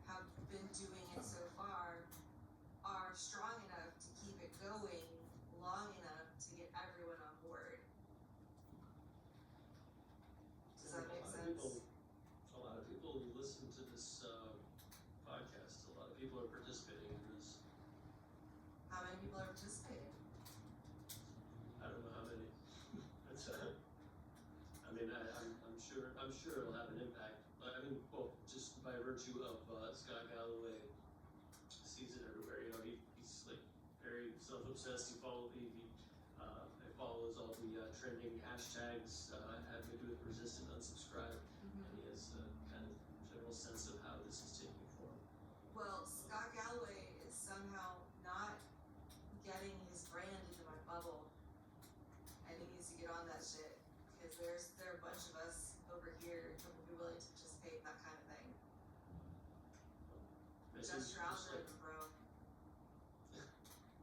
have been doing it so far are strong enough to keep it going long enough to get everyone on board. Does that make sense? A lot of people who listen to this, podcast, a lot of people are participating in this. How many people are participating? I don't know how many. It's, I mean, I'm sure it'll have an impact, but I mean, well, just by virtue of, Scott Galloway sees it everywhere, he's like very self-obsessed, he follows all the, trending hashtags, having to do with resist and unsubscribe, and he has a kind of general sense of how this is taking form. Well, Scott Galloway is somehow not getting his brand into my bubble. And he needs to get on that shit, because there are a bunch of us over here who will be willing to participate in that kind of thing. Adjust your algorithm, bro.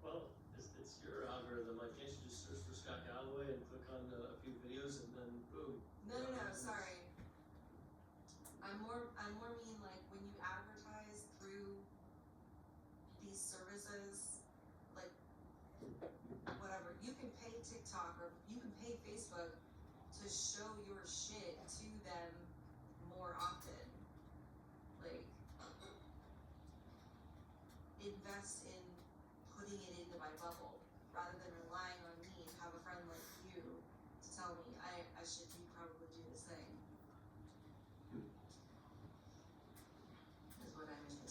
Well, it's your algorithm, like, can't you just search for Scott Galloway and click on a few videos and then boom? No, sorry. I more mean like when you advertise through these services, like whatever, you can pay TikTok or you can pay Facebook to show your shit to them more often. Like, invest in putting it into my bubble rather than relying on me to have a friend like you to tell me I should probably do this thing. Is what I mean.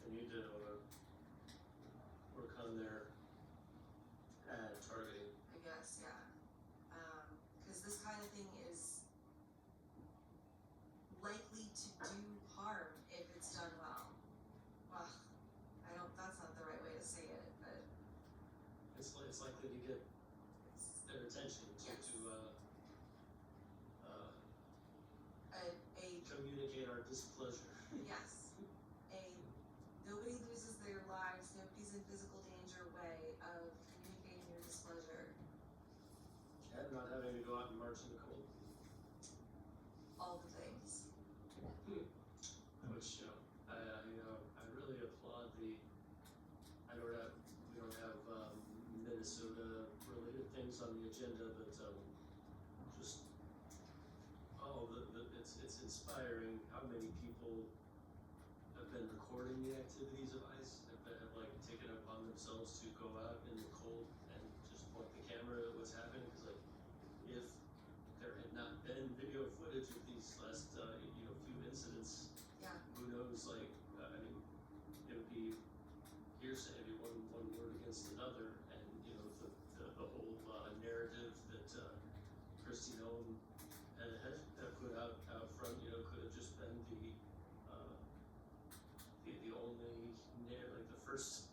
They need to work on their ad targeting. I guess, yeah. Because this kind of thing is likely to do harm if it's done well. Well, that's not the right way to say it, but It's likely to get their attention to Yes. a communicate our displeasure. yes, nobody loses their lives, nobody's in physical danger way of communicating your displeasure. And not having to go out and march in the cold. All the things. Which, I really applaud the agenda, but just it's inspiring how many people have been recording the activities of ICE, have like taken it upon themselves to go out in the cold and just point the camera at what's happening. Because like if there had not been video footage of these last few incidents, Yeah. who knows? Like I mean, it would be hearsay, it'd be one word against another, and the whole narrative that Christine Owen had put out front, could have just been the only like the first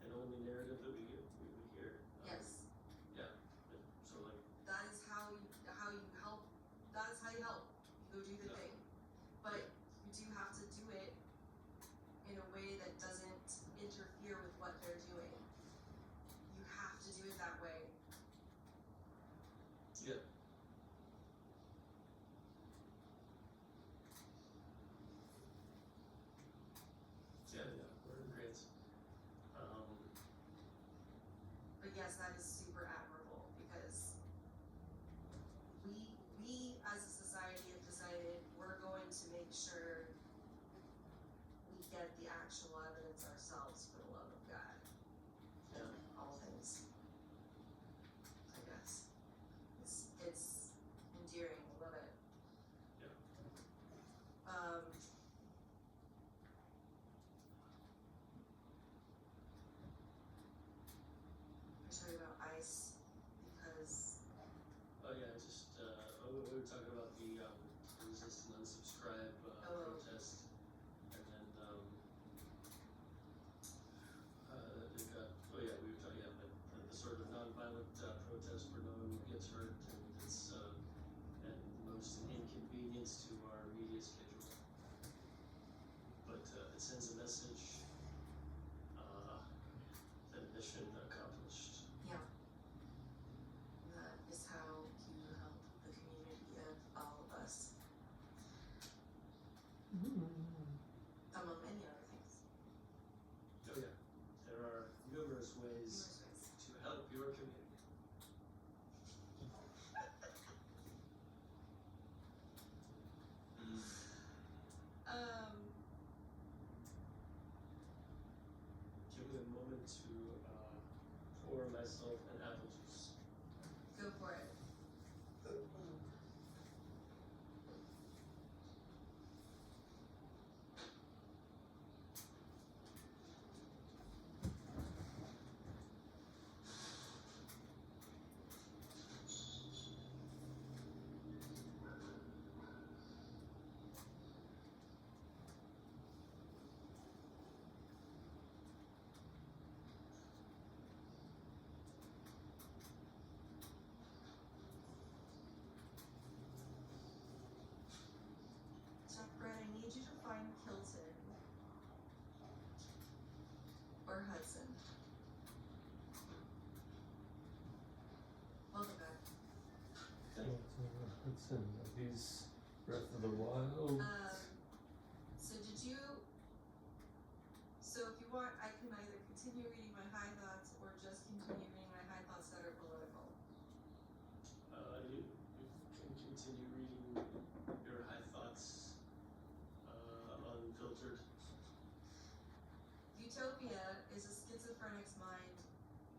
and only narrative that we would hear. Yes. Yeah. So like. That is how you help. That is how you help. You go do the Yeah. thing, but you do have to do it in a way that doesn't interfere with what they're doing. You have to do it that way. Yeah. Yeah, we're in agreement. But yes, that is super admirable because we as a society have decided we're going to make sure we get the actual evidence ourselves for the love of God. Yeah. All things. I guess. It's endearing, I love it. Yeah. I show you about ICE because Oh yeah, just we were talking about the resist and unsubscribe protest, and then they've got we were talking the sort of nonviolent protest where no one gets hurt, and it's and the most inconvenience to our media schedule, but it sends a message. Then mission accomplished. yeah, that is how you help the community of all of us, among many other things. Oh yeah, there are numerous ways Numerous ways. to help your community. Give me a moment to pour myself an apple juice. Go for it. Chuck Brett, I need you to find Kilton or Hudson. Welcome back. Hudson, are these Breath of the Wild? So did you? So if you want, I can either continue reading my high thoughts or just continue reading my high thoughts that are political. You can continue reading your high thoughts unfiltered. Utopia is a schizophrenic's mind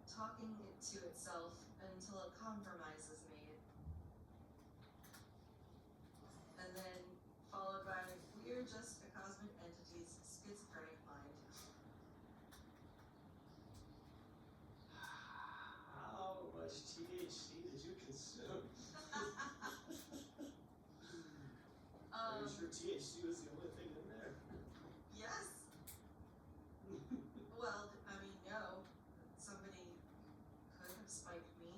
talking to itself until a compromise is made. And then followed by, we are just a cosmic entity's schizophrenic mind. How much THC did you consume? Are you sure THC was the only thing in there? Yes. Well, I mean, no. Somebody could have spiked me,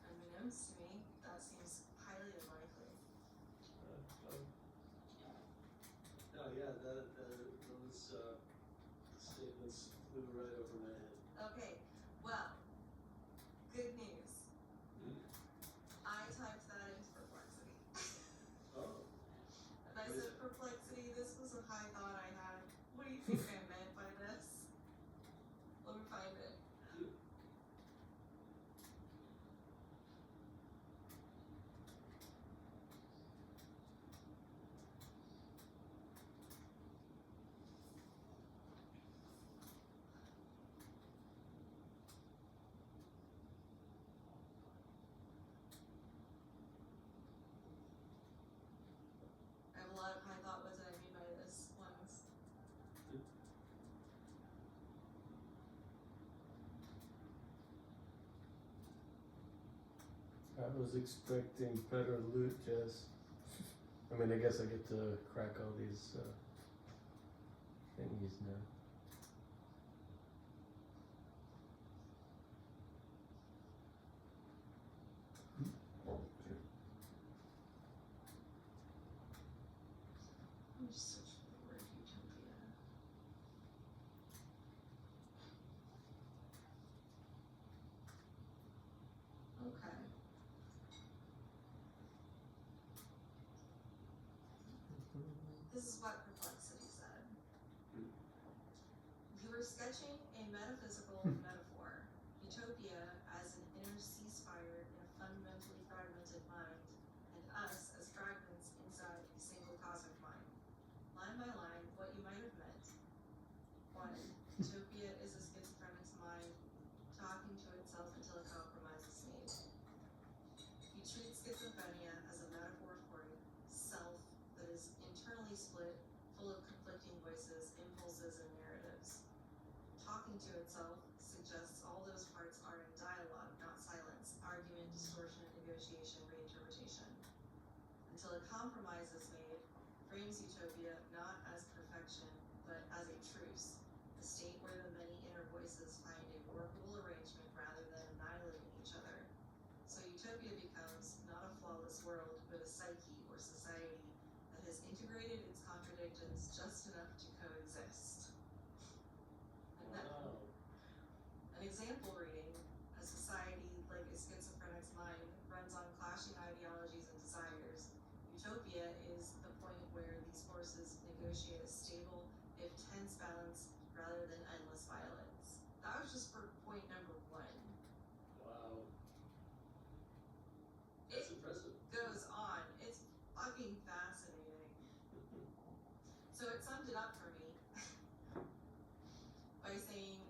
unbeknownst to me. That seems highly unlikely. No, yeah, those statements flew right over my head. Okay, well, good news. I typed that into Perplexity. Oh. And I What is said, it? Perplexity, this was a high thought I had. What do you think I meant by this? Let me find it. I was expecting better loot, Jess. I mean, I guess I get to crack all these thingies now. Let me just search for the word utopia. Okay. This is what Perplexity said. You were sketching a metaphysical metaphor, utopia as an inner ceasefire in a fundamentally fragmented mind, and us as fragments inside a single cosmic mind. Line by line, what you might have meant. 1. Utopia is a schizophrenic's mind talking to itself until a compromise is made. You treat schizophrenia as a metaphor for a self that is internally split, full of conflicting voices, impulses, and narratives. Talking to itself suggests all those parts are in dialogue, not silence, argument, distortion, negotiation, reinterpretation. Until a compromise is made, frames utopia not as perfection, but as a truce, a state where the many inner voices find a workable arrangement rather than annihilating each other. So utopia becomes not a flawless world, but a psyche or society that has integrated its contradictions just enough to coexist. And that, Wow. an example reading, a society like a schizophrenic's mind runs on clashing ideologies and desires. Utopia is the point where these forces negotiate a stable, if tense balance, rather than endless violence. That was just for point number 1. Wow. That's impressive. Goes on. It's fucking fascinating. So it summed it up for me by saying,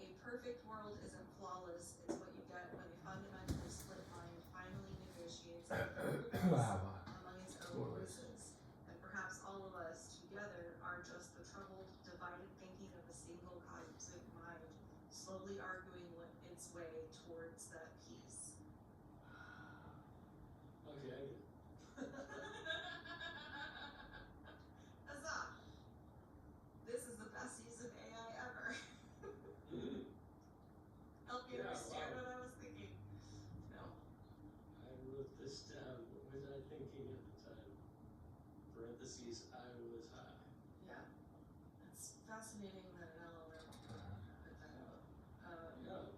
a perfect world isn't flawless. It's what you get when a fundamentally split mind finally negotiates among its own voices. And perhaps all of us together are just the troubled, divided thinking of a single cosmic mind, slowly arguing its way towards that peace. Okay, I get it. Huzzah! This is the best use of AI ever. Help you Yeah, understand wow. what I was thinking. No. I wrote this down. What was I thinking at the time? Parentheses, I was high. Yeah. It's fascinating that an LLM put that out. Yeah.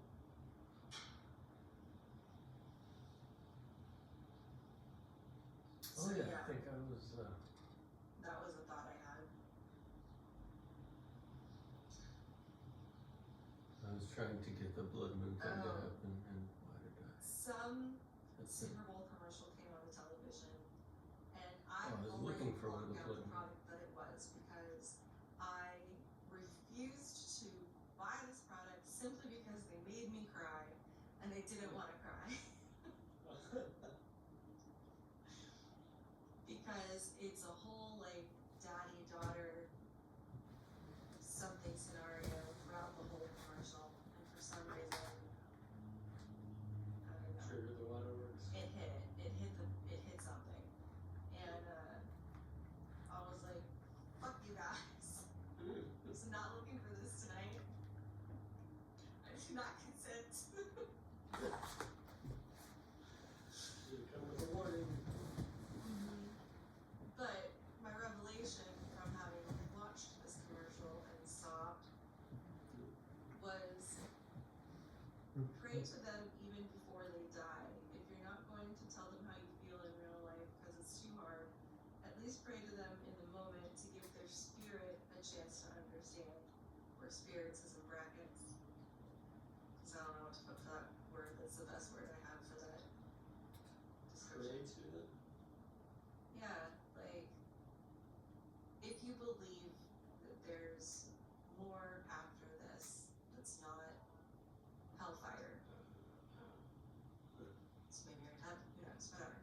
Oh So yeah, yeah, I think I was. that was a thought I had. I was trying to get the blood moon thing to Oh. happen, and why did I? Some That's it. Super Bowl commercial came on the television, and I Oh, I was already looking for blocked where the out blood the moon- product that it was because I refused to buy this product simply because they made me cry, and they didn't want to cry. Because it's a whole like daddy-daughter something scenario throughout the whole commercial, and for some reason, I don't know. Trigger the waterworks. It hit something, and I was like, "Fuck you guys! I was not looking for this tonight. I do not consent." You come with a warning. But my revelation from having watched this commercial and sobbed was pray to them even before they die. If you're not going to tell them how you feel in real life because it's too hard, at least pray to them in the moment to give their spirit a chance to understand. Or spirits is in brackets. Because I don't know what to put for that word. That's the best word I have for that Pray description. to them. Yeah, like, if you believe that there's more after this that's not hellfire, so maybe you're in heaven, who knows, whatever.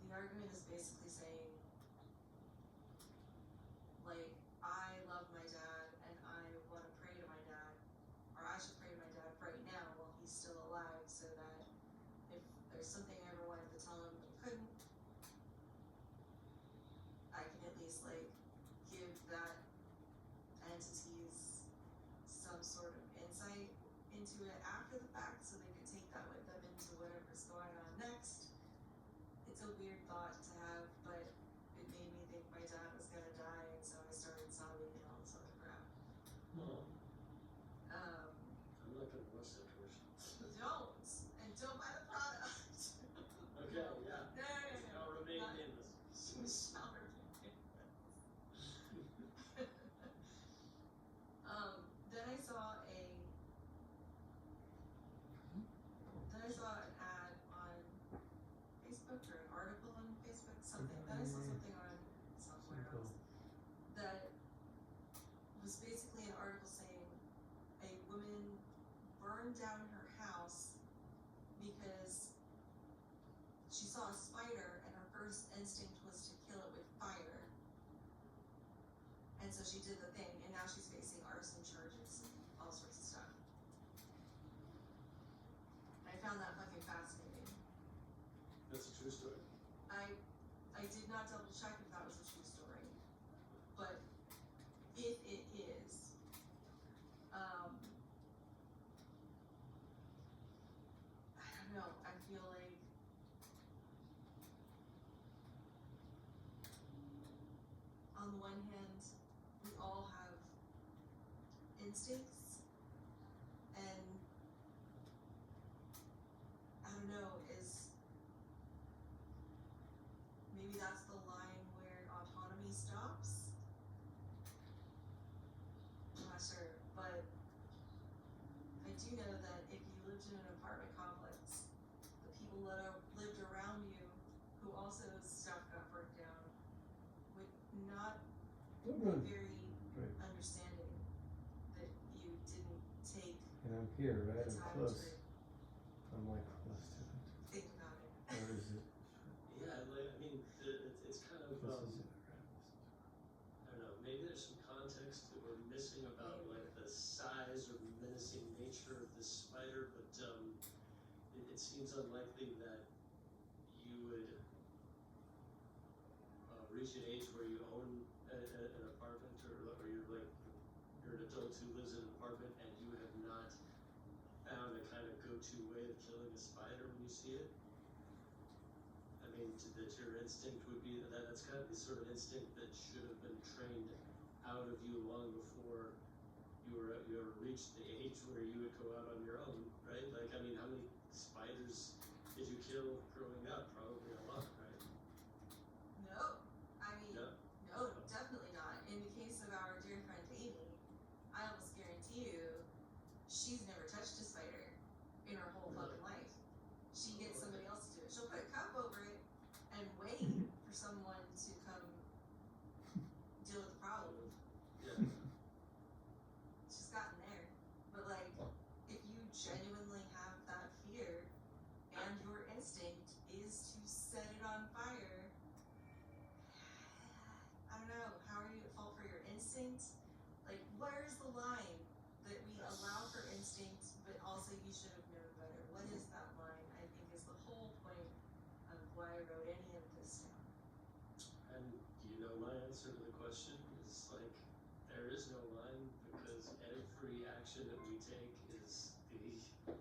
The argument is basically saying, like, I love my dad and I want to pray to my dad, or I should pray to my dad right so that if there's something I ever wanted to tell him but couldn't, I can at least like give that entities some sort of insight into it after the fact so they can take that with them into whatever's going on next. It's a weird thought to have, but it made me think my dad was gonna die, and so I started sobbing and all this other crap. Well, Um, I'm not gonna watch that portion. don't buy the product. Okay, yeah. No, I'll remain not- nameless. Shall remain then I saw an ad on Facebook or an article on Facebook, something. Then I saw something on somewhere else that was basically an article saying a woman burned down her house because she saw a spider and her first instinct was to kill it with fire. And so she did the thing, and now she's facing arson charges, all sorts of stuff. I found that fucking fascinating. That's a true story. I did not double check if that was a true story, but if it is, I don't know, I feel like on the one hand, we all have instincts, and I don't know, maybe that's the line where autonomy stops? I'm not sure, but I do know that if you lived in an apartment complex, the people that lived around you, who also stuff got burnt down, would not be very understanding that you didn't take And I'm here, the right? I'm time close. to I'm like close to it. think about it. Where is it? Yeah, like, I mean, it's kind of, This is it. I don't know, maybe there's some context that we're missing about like the size or the menacing nature of this spider, but it seems unlikely that you would reach an age where you own an apartment or you're an adult who lives in an apartment and you have not found a kind of go-to way of killing a spider when you see it. I mean, that your instinct would be that's kind of the sort of instinct that should have been trained out of you long before you ever reached the age where you would go out on your own, right? Like, I mean, how many spiders did you kill growing up? Probably a lot, right? No, I mean, No? no, definitely not. In the case of our dear friend Amy, I almost guarantee you, she's never touched a spider in her whole fucking life. She gets somebody else to do it. She'll put a cup over it and wait for someone to come deal with the problem. Yeah. She's gotten there. But like, if you genuinely have that fear and your instinct is to set it on fire, I don't know, how are you at fault for your instinct? Like, where's the line that we allow for instinct, but also you should have known better? What is that line, I think, is the whole point of why I wrote any of this down. And you know my answer to the question is like, there is no line because every action that we take is the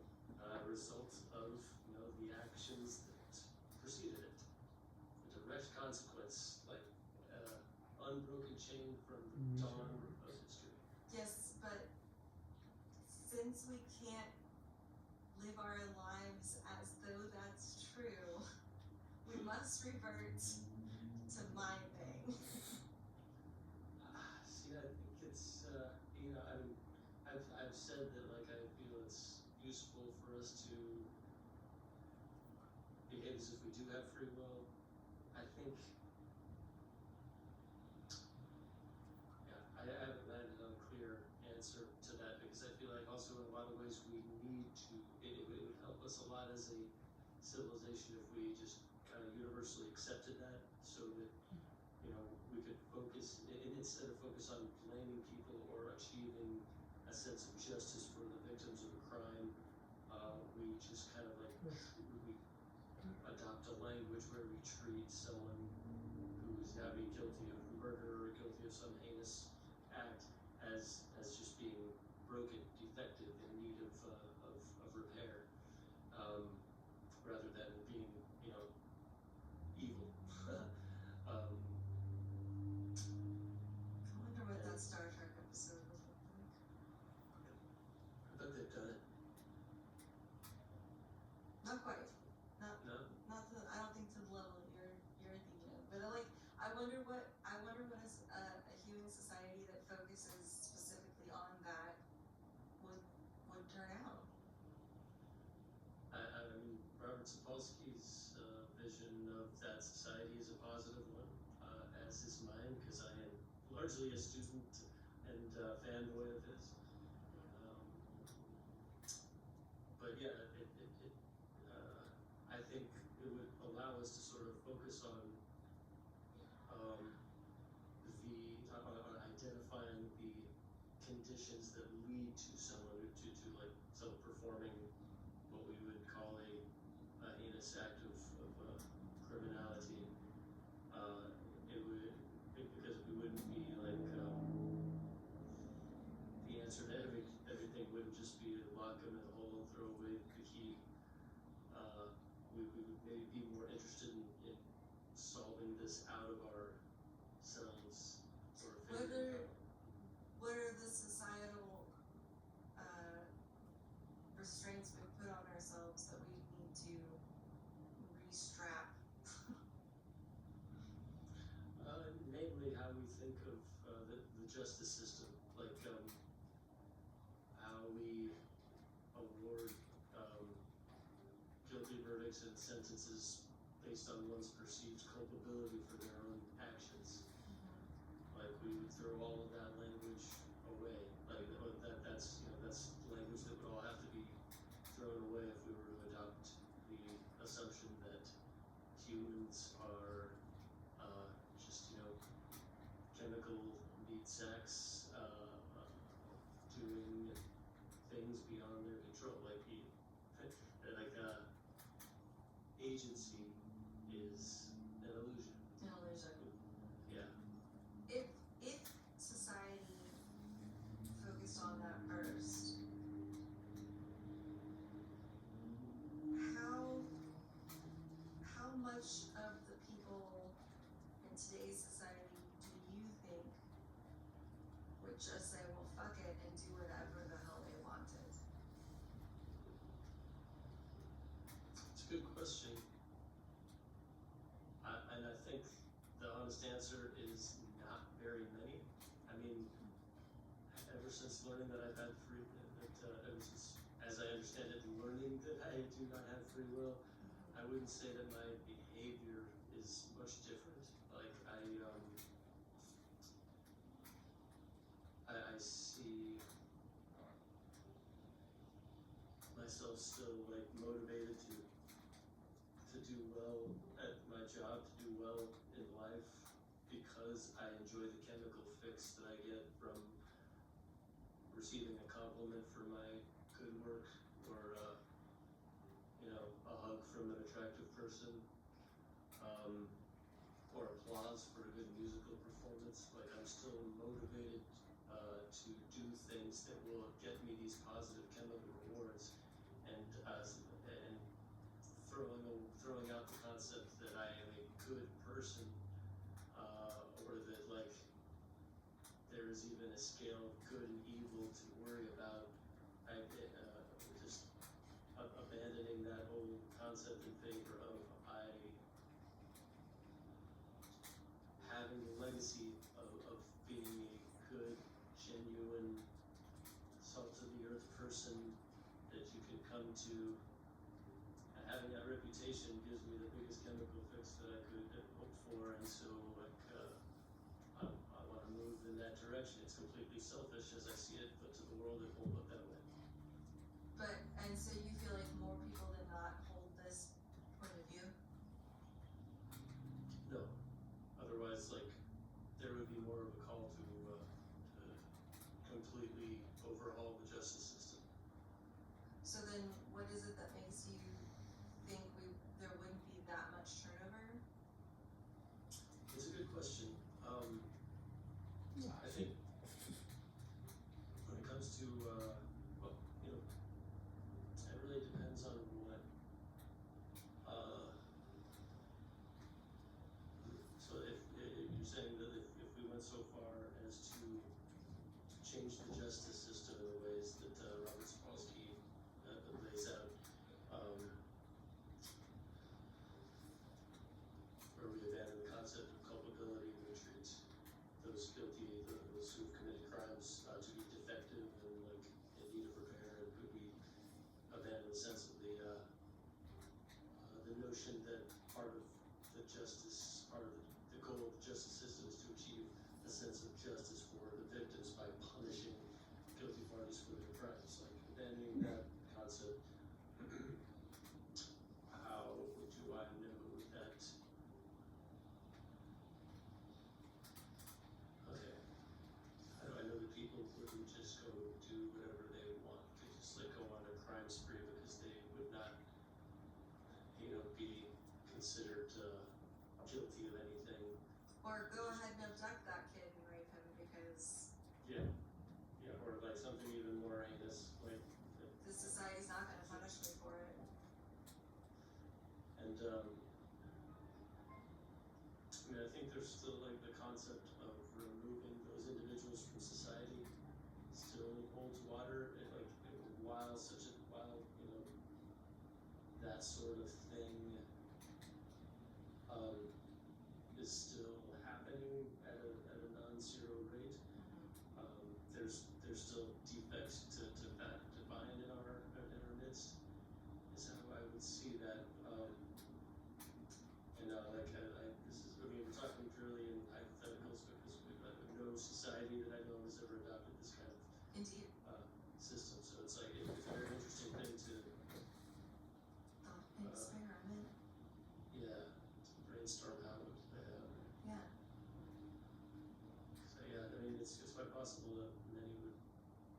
result of, the actions that preceded it. A direct consequence, like unbroken chain from the dawn of history. Yes, but since we can't live our lives as though that's true, we must revert to my thing. See, I think it's, I've said that, like, I feel it's useful for us to behave as if we do have free will. I think, I haven't landed on a clear answer to that because I feel like also in a lot of ways we need to, it would help us a lot as a civilization if we just kind of universally accepted that so that, we could focus, instead of focus on blaming people or achieving a sense of justice for the victims of a crime, we just kind of like, we adopt a language where we treat someone who's now being guilty of murder or guilty of some heinous act as just being broken, defective, in need of repair, rather than being, you know, evil. I wonder what that Star Trek episode would look like. I bet they've done it. Not quite. No? Not to, I don't think to the level that you're thinking of. But like, I wonder what a human society that focuses specifically on that would turn out. I mean, Robert Sapolsky's vision of that society is a positive one, as is mine, because I am largely a student and fanboy of his. But yeah, I think it would allow us to sort of focus on identifying the conditions that lead to someone to like someone performing what we would call a heinous act of criminality. Because we wouldn't be like the answer to everything wouldn't just be to lock them in a hole and throw away the key. We would maybe be more interested in solving this out of ourselves, or figuring out. What are the societal restraints we put on ourselves that we need to restrap? Namely, how we think of the justice system, like how we award guilty verdicts and sentences based on one's perceived culpability for their own actions. Like we would throw all of that language away. Like that's language that would all have to be thrown away if we were to adopt the assumption that humans are just, you know, chemical meat sacks doing things beyond their control. Like agency is an illusion. An illusion. Yeah. If society focused on that first, how much of the people in today's society do you think would just say, well, fuck it, and do whatever the hell they wanted? It's a good question. And I think the honest answer is not very many. I mean, ever since learning that I've had ever since, as I understand it, learning that I do not have free will, I wouldn't say that my behavior is much different. Like I see myself still like motivated to do well at my job, to do well in life, because I enjoy the chemical fix that I get from receiving a compliment for my good work, or you know, a hug from an attractive person, or applause for a good musical performance. Like I'm still motivated to do things that will get me these positive chemical rewards, and throwing out the concept that I am a good person, or that like there is even a scale of good and evil to worry about. Just abandoning that whole concept in favor of having the legacy of being a good, genuine, salt of the earth person that you can come to. And having that reputation gives me the biggest chemical fix that I could hope for, and so like I want to move in that direction. It's completely selfish as I see it, but to the world it won't look that way. And so you feel like more people than not hold this point of view? No. Otherwise, like, there would be more of a call to completely overhaul the justice system. So then what is change the justice system in the ways that Robert Sapolsky lays out, where we abandon the concept of culpability and we treat those guilty, those who have committed crimes to be defective and like in need of repair, and could we abandon the sense of the notion that part of the justice, part of the goal of the justice system is to achieve a sense of justice for the victims by punishing guilty parties for their crimes, like abandoning that concept. How do I know that? Okay. How do I know that people wouldn't just go do whatever they want? They just like go on a crime spree because they would not, be considered guilty of anything. Or go ahead and abduct that kid and rape him because Yeah, or like something even more heinous, like. the society's not gonna punish me for it. And I think there's still like the concept of removing those individuals from society still holds water, and like while that sort of thing is still happening at a non-zero rate. There's still defects to find in our midst, is how I would see that. We're talking purely in hypotheticals because no society that I know has ever adopted this kind of Indeed. system. So it's like it's a very interesting thing to Experiment. brainstorm how it would. Yeah. So yeah, I mean it's quite possible that many would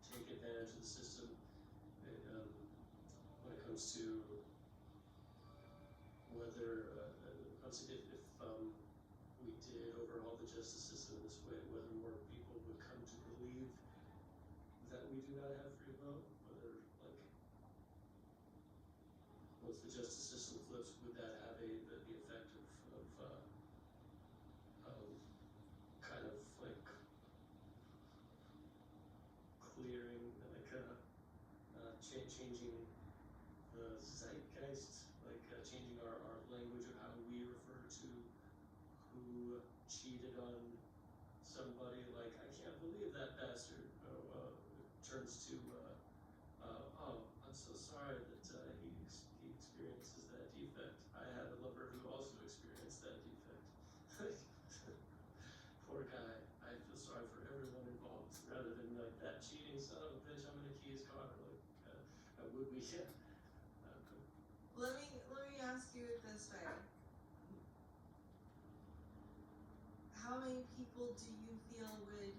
take advantage of the system when it comes to whether if we did overhaul the justice system in this way, whether more people would come to believe that we do not have free will, whether like once the justice system flips, would that have the effect of kind of like clearing, like changing the zeitgeist, like changing our language of how we refer to who cheated on somebody, like I can't believe that bastard turns to oh, I'm so sorry that he experiences that defect. I had a lover who also experienced that defect. Poor guy. I feel sorry for everyone involved, rather than like that cheating son of a bitch, I'm gonna key his car. Like would we? Yeah. Let me ask you it this way. How many people do you feel would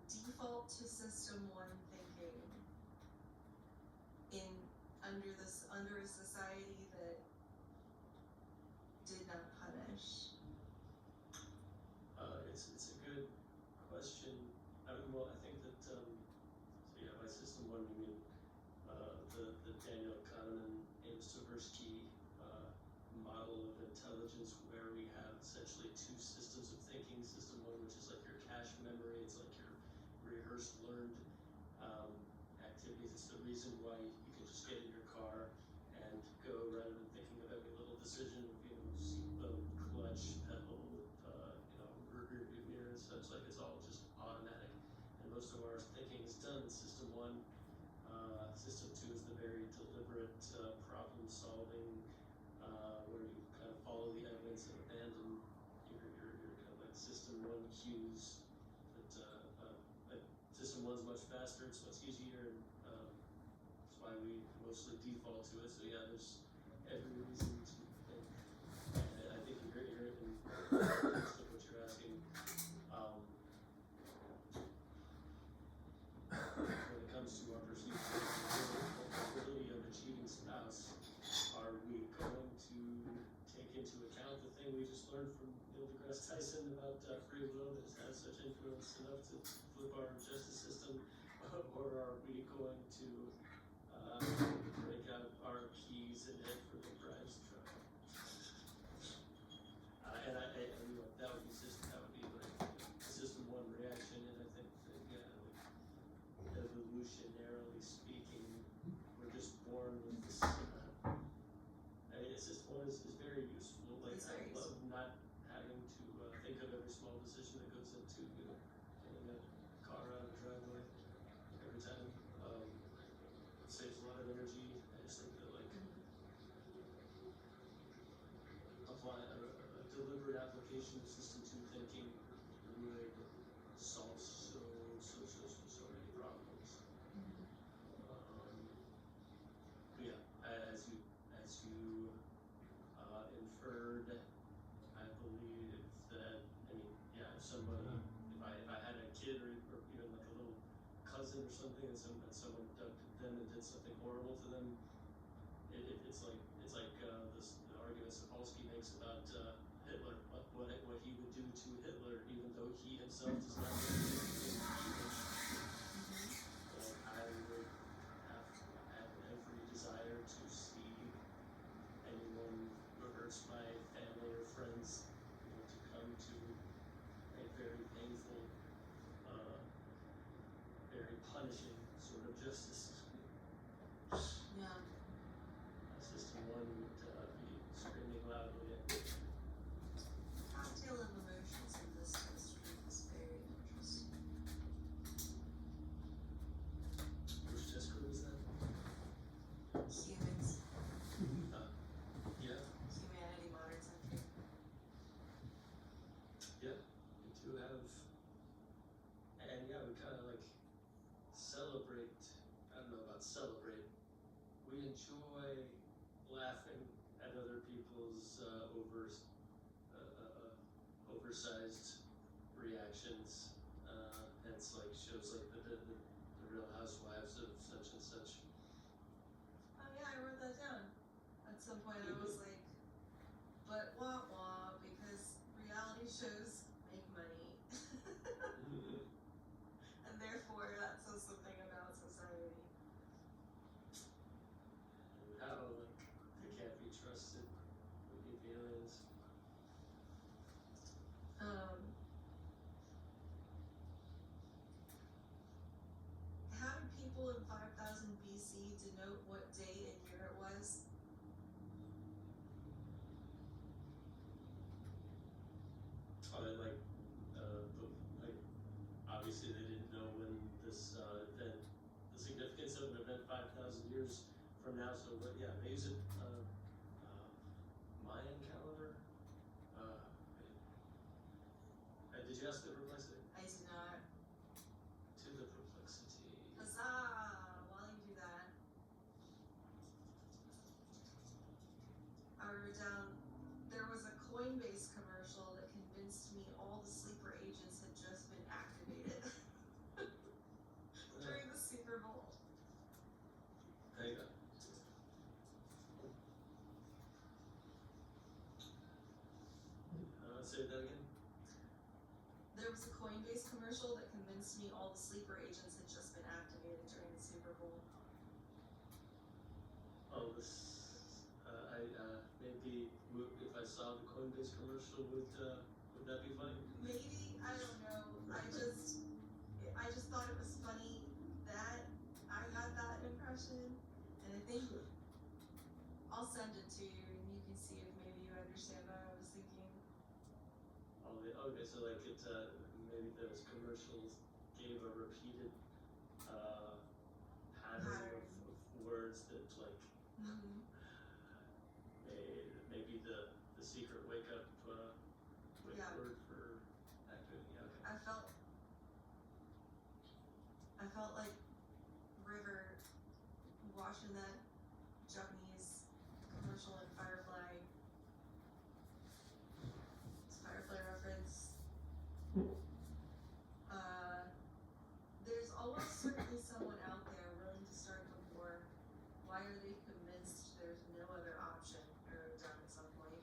default to system one thinking under a society that did not punish? It's a good question. Well, I think that by system one we mean the Daniel Kahneman, Amos Tversky model of intelligence, where we have essentially two systems of thinking. System one, which is like your cache memory, it's like your rehearsed, learned activities. It's the reason why you can just get in your car and go rather than thinking of every little decision of seatbelt, clutch, pedal, rear view mirror and such. Like it's all just automatic, and most of our thinking is done in system one. System two is the very deliberate problem solving, where you kind of follow the evidence and abandon your kind of like system one cues. But system one's much faster, it's much easier, and that's why we mostly default to it. So yeah, there's every reason to think. And I think you're in what you're asking. When it comes to our perceived vulnerability of a cheating spouse, are we going to take into account the thing we just learned from Neil deGrasse Tyson about free will that has had such influence enough to flip our justice system, or are we going to break out our keys and head for the bride's truck? And I mean, that would be like system one reaction, and I think that, yeah, like, to getting that car out of the driveway every time. It saves a lot of energy. I just think that like apply a deliberate application of system two thinking would solve so many problems. But yeah, as you inferred, I believe that, I mean, yeah, if somebody, if I had a kid or even like a little cousin or something, and someone abducted them and did something horrible to them, it's like the argument Sapolsky makes about Hitler, what he would do to Hitler, even though he himself does not do anything evil. I would have every desire to see anyone who hurts my family or friends, to come to a very painful, very punishing sort of justice. Yeah. System one would be screaming loudly at me. Cocktail of emotions in this history is very interesting. Which test crew is that? Humans, Yeah, humanity, modern century. yeah, we do have, and yeah, we kind of like celebrate, I don't know about celebrate, we enjoy laughing at other people's oversized reactions, hence like shows like the Real Housewives of such and such. Oh yeah, I wrote that down. At some point I was like, but wah wah, because reality shows make money. And therefore that says something about society. How like they can't be trusted with the aliens. How did people in 5000 BC denote what day and year it was? Like obviously they didn't know when this event, the significance of an event 5,000 years from now. So yeah, they use it. Mayan calendar. Did you ask the perplexity? I do not. To the perplexity. Huzzah! While you do that, I wrote down, there was a Coinbase commercial that convinced me all the sleeper agents had just been activated during the Super Bowl. There you go. Say that again. There was a Coinbase commercial that convinced me all the sleeper agents had just been activated during the Super Bowl. Oh, this. Maybe if I saw the Coinbase commercial, would that be funny? Maybe, I don't know. I just thought it was funny that I had that impression, and I think I'll send it to you and you can see if maybe you understand what I was thinking. Okay, so like it, maybe those commercials gave a repeated pattern of words that like maybe the secret wake up Yeah. word for activating. Yeah, okay. I felt like River watching that Japanese commercial in Firefly. It's a Firefly reference. There's almost certainly someone out there willing to start the war. Why are they convinced there's no other option? I wrote down at some point.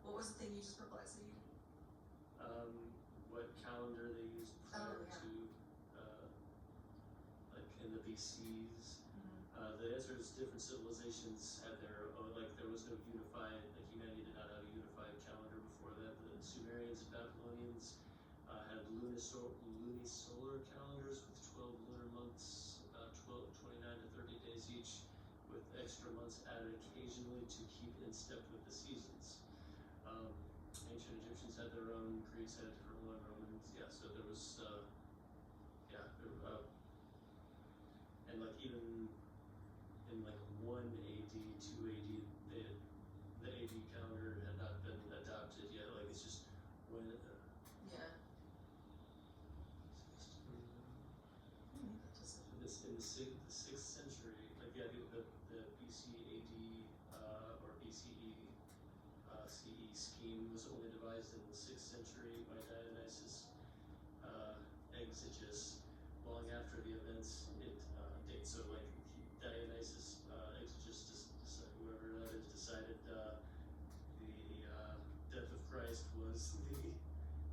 What was the thing you just perplexed you? What calendar they used prior yeah. to, like in the BCs. The answer is different civilizations had their own, like there was no unified, like humanity did not have a unified calendar before that. The Sumerians and Babylonians had lunisolar calendars with 12 lunar months, about 29 to 30 days each, with extra months added occasionally to keep in step with the seasons. Ancient Egyptians had their Roman Greeks had different Romans, yeah, so there was, and like even in like 1 AD, 2 AD, the AD calendar had not been adopted yet, like it's just when, Yeah. in the 6th century, like yeah, the BC AD, or BCE, CE scheme was only devised in the 6th century by Dionysius, Exiguus, long after the events it dates. So like Dionysius, Exiguus, whoever that is, decided the death of Christ was the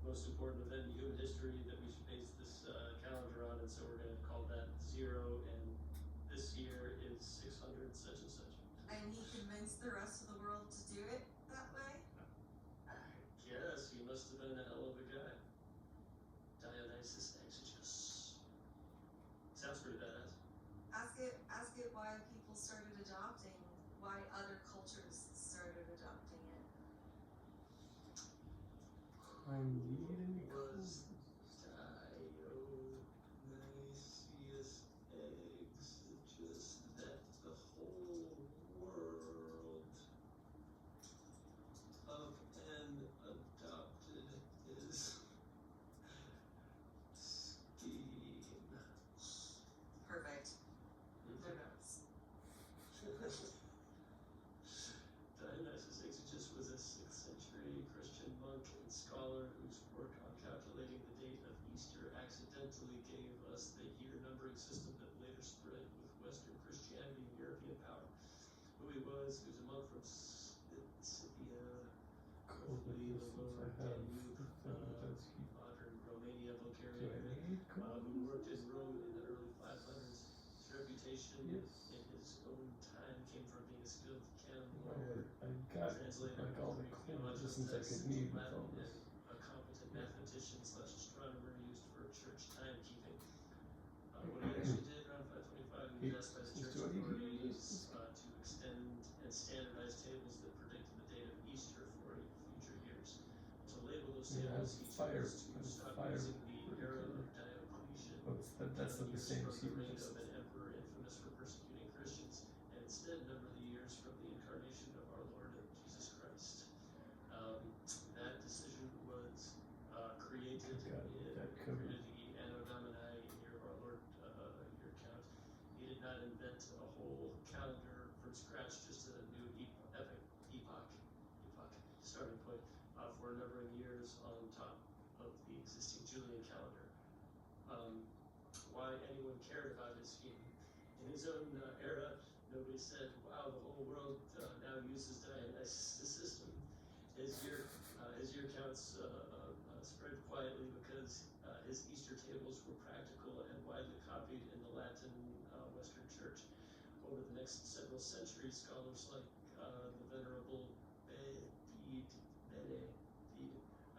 most important event in human history that we should base this calendar on, and so we're going to call that 0, and this year is 600 such and such. And he convinced the rest of the world to do it that way? I guess he must have been a hell of a guy. Dionysius Exiguus. Sounds pretty badass. Ask it why people started adopting, why other cultures started adopting it. Was Dionysius Exiguus that the whole world of an adopted his scheme? Perfect. No notes. Dionysius Exiguus was a 6th century Christian monk and scholar whose work on calculating the date of Easter accidentally gave us the year numbering system that later spread with Western Christianity and European power. Who he was a monk from Scythia, roughly the lower Danube, modern Romania, Bulgaria, who worked in Rome in the early 500s. His reputation in his own time came from being a skilled canon lawyer, translator, like all the theological classes I texts could need into with all Latin, this. and a competent mathematician / astronomer used for church timekeeping. What he actually did around 525, he was asked by the church authorities to extend and standardize tables that predicted the date of Easter for future years. To label those tables, he chose to stop using the era of Diocletian, That's the same from the reign sequence. of an emperor infamous for persecuting Christians, and instead number the years from the incarnation of our Lord Jesus Christ. That decision was created created the Anno Domini, year of our Lord, year count. He did not invent a whole calendar from scratch, just a new epoch starting point for numbering years on top of the existing Julian calendar. Why anyone cared about his scheme. In his own era, nobody said, wow, the whole world now uses Dionysius' system. His year counts spread quietly because his Easter tables were practical and widely copied in the Latin Western Church. Over the next several centuries, scholars like the Venerable Bede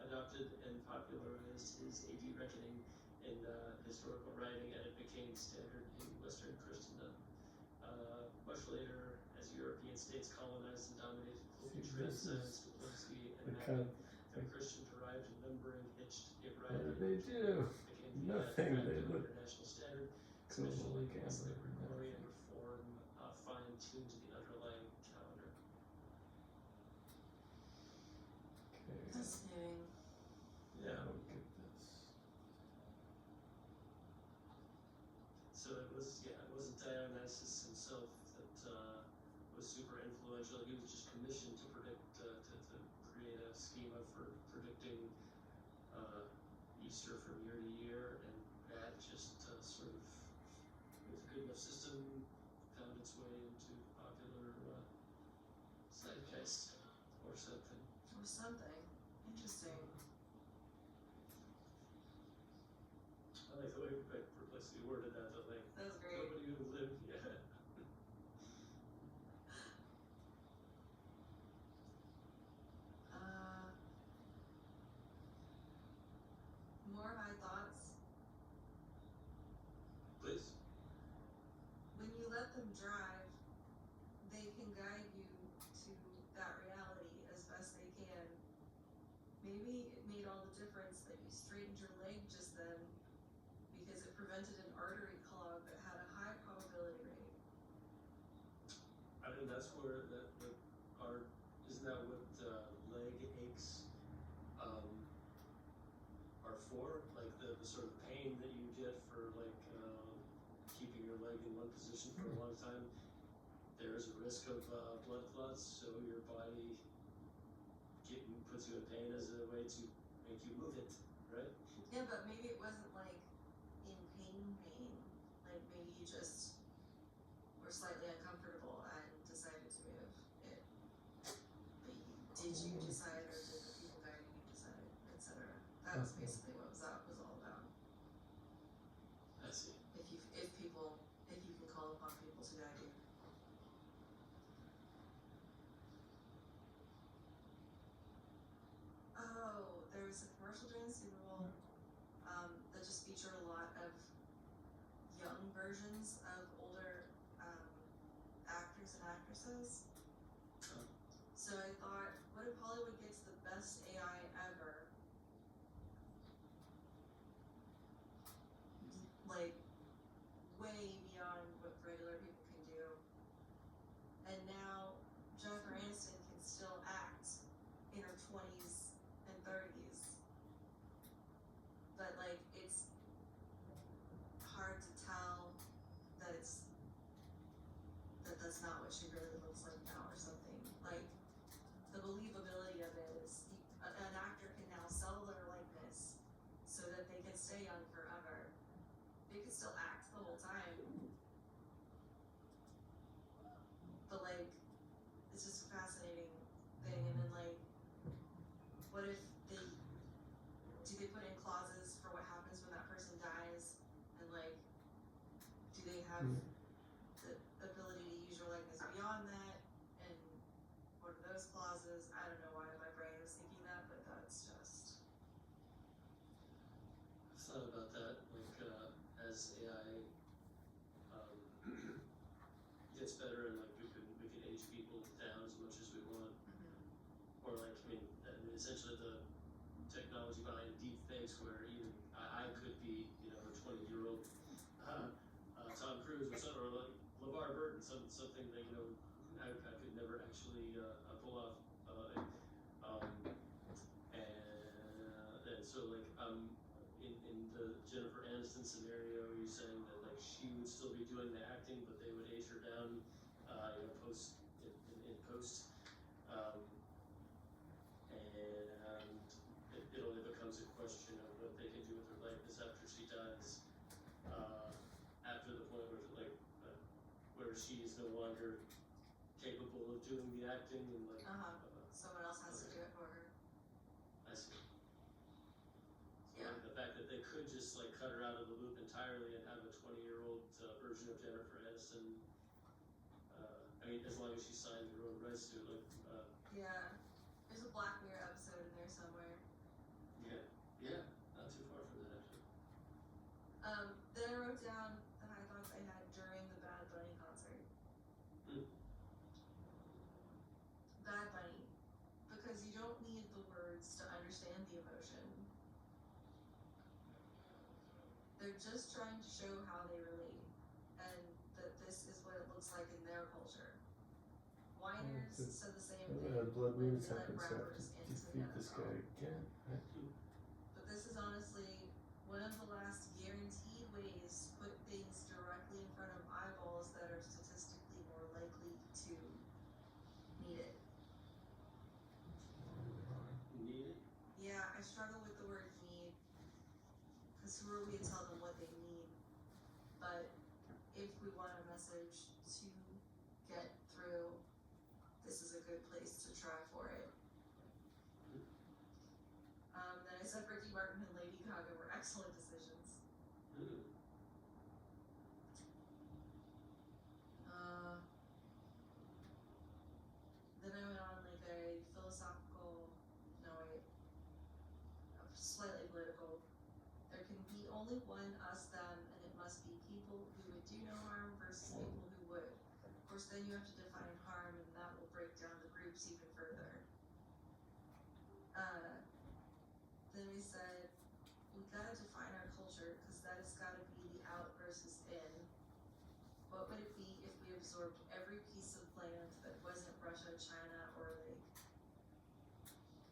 adopted and popularized his AD reckoning in historical writing, and it became standard in Western Christendom. Much later, as European states colonized and dominated global trade, science, diplomacy, and mapping, the Christian-derived numbering hitched a What ride did they do? became Nothing. the They look international standard, cool especially like once the Amber. Gregorian reform fine-tuned the underlying calendar. Okay. Fascinating. Yeah. I don't get this. So it wasn't Dionysius himself that was super influential. He was just commissioned to predict, to create a schema for predicting Easter from year to year, and that just sort of, with a good enough system, found its way into popular zeitgeist or something. Or something. Interesting. I like the way we purposely worded that, but like, That was great. nobody who lived, yeah. More high thoughts. Please. When you let them drive, they can guide you to that reality as best they can. maybe it made all the difference that you straightened your leg just then because it prevented an artery clog that had a high probability rate. I think that's where isn't that what leg aches are for? Like the sort of pain that you get for like keeping your leg in one position for a long time. There's a risk of blood clots, so your body puts you in pain as a way to make you move it, right? Yeah, but maybe it wasn't like in pain. Like maybe you just were slightly uncomfortable and decided to move it. Did you decide, or did the people guiding you decide, etc.? That was basically what that was all about. I see. If you can call upon people to guide you. Oh, there was a commercial during the Super Bowl that just featured a lot of young versions of older actors and actresses. Oh. So I thought, what if Hollywood gets the best AI ever? Like, way beyond what regular people can do. And now Jennifer Aniston can still act in her 20s and 30s. But like, it's hard to tell that that's not what she really looks like now or something. Like, the believability of it is an actor can now sell their likeness so that they can stay young forever. They can still act the whole time. But like, it's just a fascinating thing. And then like, what if do they put in clauses for what happens when that person dies? And like, do they have the ability to use your likeness beyond that? And what are those clauses? I don't know why my brain was thinking that, but that's just. I've thought about that, like as AI gets better and like we can age people down as much as we want, or like I mean essentially the technology behind deep fakes where even I could be, you know, a 20-year-old Tom Cruise or like LeVar Burton, something that, you know, I could never actually pull off. And so like in the Jennifer Aniston scenario, you're saying that like she would still be doing the acting, but they would age her down, you know, in post. And it only becomes a question of what they can do with her likeness after she dies, after the point where she is no longer capable of doing the acting and like. Someone else has to do it for her. I see. Yeah. Like the fact that they could just like cut her out of the loop entirely and have a 20-year-old version of Jennifer Aniston. I mean, as long as she signed her own rights to it, like. Yeah. There's a Black Mirror episode in there somewhere. Yeah, not too far from that actually. Then I wrote down the high thoughts I had during the Bad Bunny concert. Bad Bunny, because you don't need the words to understand the emotion. They're just trying to show how they relate, and that this is what it looks like in their culture. Whiners said the same thing Blood when moons they let happen, so I have rappers to into the defeat this guy NFL. again. Right? But this is honestly one of the last guaranteed ways to put things directly in front of eyeballs that are statistically more likely to need it. Need it? Yeah, I struggle with the word need, because who are we to tell them what they need? But if we want a message to get through, this is a good place to try for it. Then I said Ricky Martin and Lady Gaga were excellent decisions. Then I went on like a slightly political. There can be only one us, them, and it must be people who would do no harm versus people who would. Of course, then you have to define harm, and that will break down the groups even further. said, we gotta define our culture, cause that has gotta be the out versus in. What would it be if we absorbed every piece of land that wasn't Russia, China, or like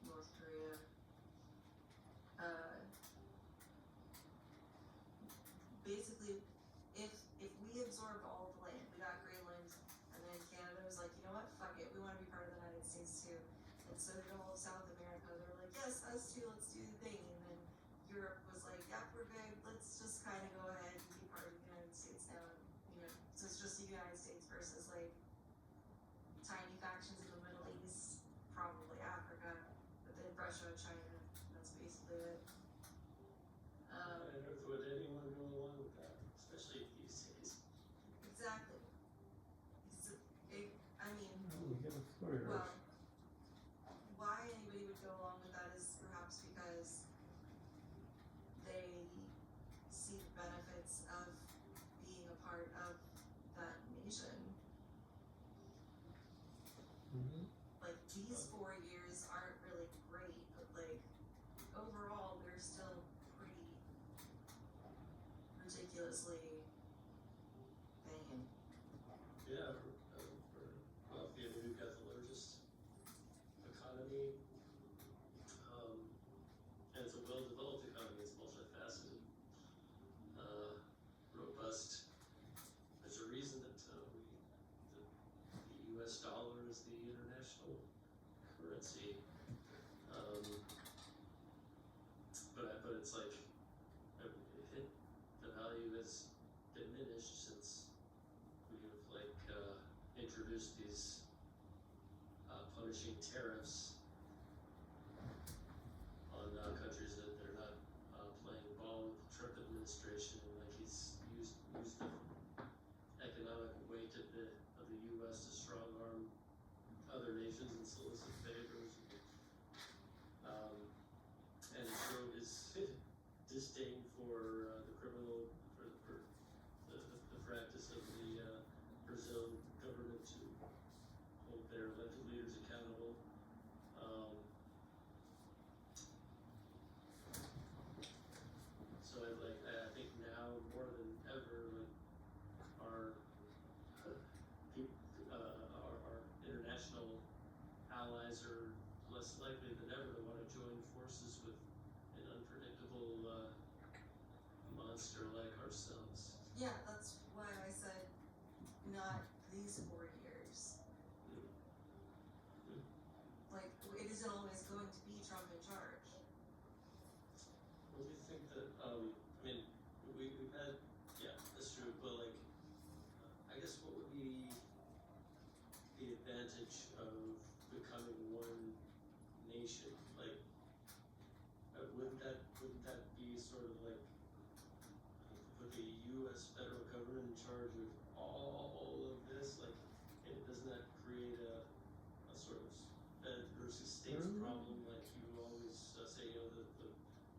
North Korea? Basically, if we absorbed all of the land, we got Greenland, and then Canada was like, you know what, fuck it, we wanna be part of the United States too. And so did all of South America, they were like, yes, us too, let's do the thing. And then Europe was like, yeah, we're good, let's just kinda go ahead and be part of the United States now. You know, so it's just the United States versus like tiny factions in the Middle East, probably Africa, but then Russia, China, that's basically it. And would anyone go along with that, especially these days? Exactly. I mean, We get a story, well, Rush. why anybody would go along with that is perhaps because they see the benefits of being a part of that nation. Mm-hmm. Like, these 4 years aren't really great, but like, overall, they're still pretty ridiculously banging. Yeah, wealthy. I mean, we've got the largest economy, and it's a well-developed economy. It's multifaceted, robust. There's a reason that the U.S. dollar is the international currency. But it's like the value has diminished since we've introduced these punishing tariffs on countries that they're not playing ball with the Trump administration, and like he's used the economic weight of the U.S. to strong arm other nations and solicit favors, and show his disdain for the practice of the Brazil government to hold their elected leaders accountable. So I think now more than ever, like our international allies are less likely than ever to want to join forces with an unpredictable monster like ourselves. Yeah, that's why I said not these 4 years. Like, it isn't always going to be Trump in charge. Well, do you think that, I mean, we've had, yeah, that's true, but like, I guess what would be the advantage of becoming one nation? Like, wouldn't that be sort of like, put the U.S. federal government in charge of all of this? Like, doesn't that create a sort of Fed versus states problem? Like you always say, the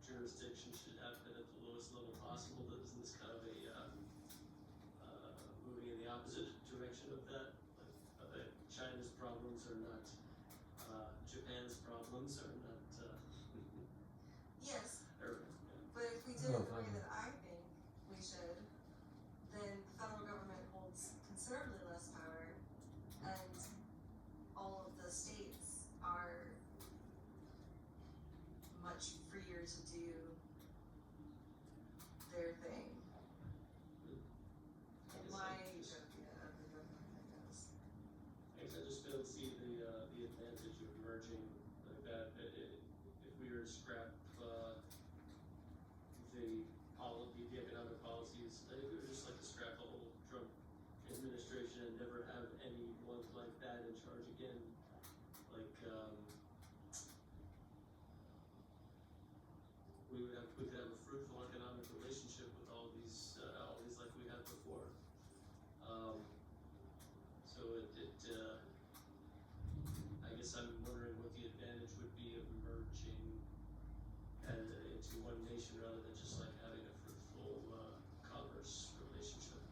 jurisdiction should happen at the lowest level possible. Isn't this kind of a moving in the opposite direction of that? Like, China's problems are not Japan's problems are not. Yes, Or, but if we did it the way that I think we should, then the federal government holds considerably less power, and all of the states are much freer to do their thing. In my utopia of the government, I guess. I just don't see the advantage of merging like that. If we were to scrap the economic policies, if we were just like to scrap the whole Trump administration and never have anyone like that in charge again, like we could have a fruitful economic relationship with all these like we had before. So I guess I'm wondering what the advantage would be of merging into one nation rather than just like having a fruitful commerce relationship.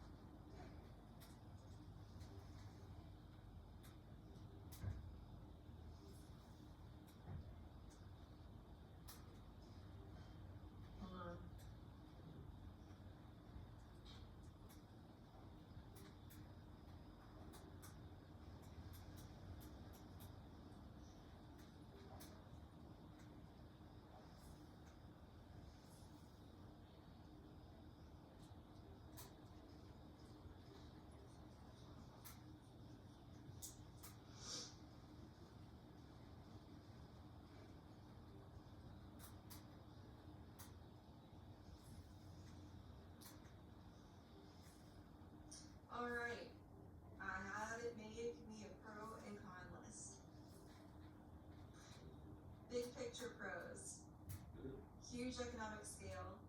huge economic scale.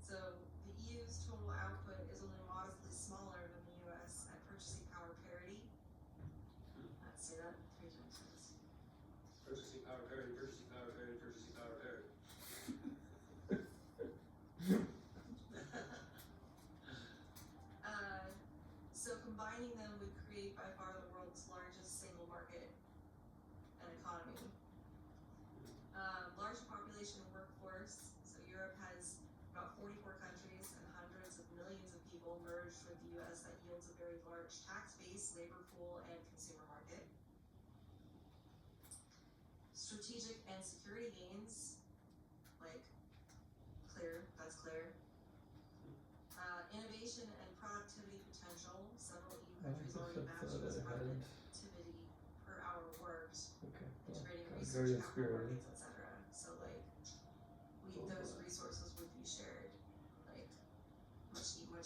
So the EU's total output is only modestly smaller than the US at purchasing power parity. Let's say that 3 times fast. Purchasing power parity, purchasing power parity, purchasing power parity. So combining them would create by far the world's largest single market and economy. Large population and workforce. So Europe has about 44 countries and hundreds of millions of people merged with the US that yields a very large tax base, labor pool, and consumer market. Strategic and security gains, like that's clear. Innovation and productivity potential. Several EU countries already match US productivity per hour worked, Okay. integrating Very research, capital inspiriting. markets, etc. So like, those resources would be shared, like more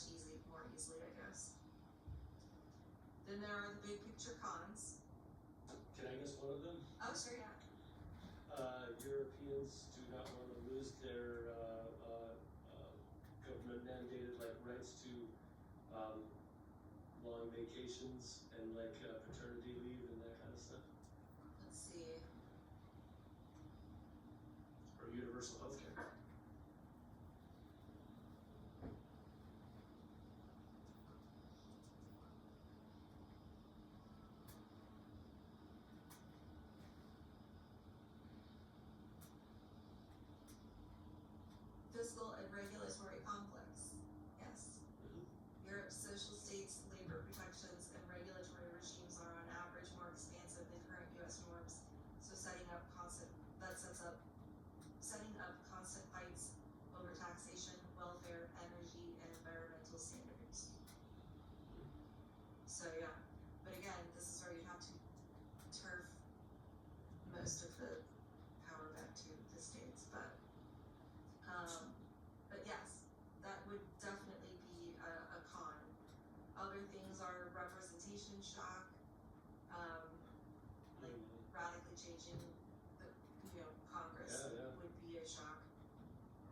easily, I guess. Then there are the big picture cons. Can I guess one of them? Oh, sure, yeah. Europeans do not want to lose their government mandated like rights to long vacations and like paternity leave and that kind of stuff, Let's see. or universal health care. Fiscal and regulatory complex. Yes. Europe's social states, labor protections, and regulatory regimes are on average more expansive than current US norms, so setting up constant fights over taxation, welfare, energy, and environmental standards. So yeah, but again, this is where you have to turf most of the power back to the states, but yes, that would definitely be a con. Other things are representation shock, like radically changing the Congress would be a shock.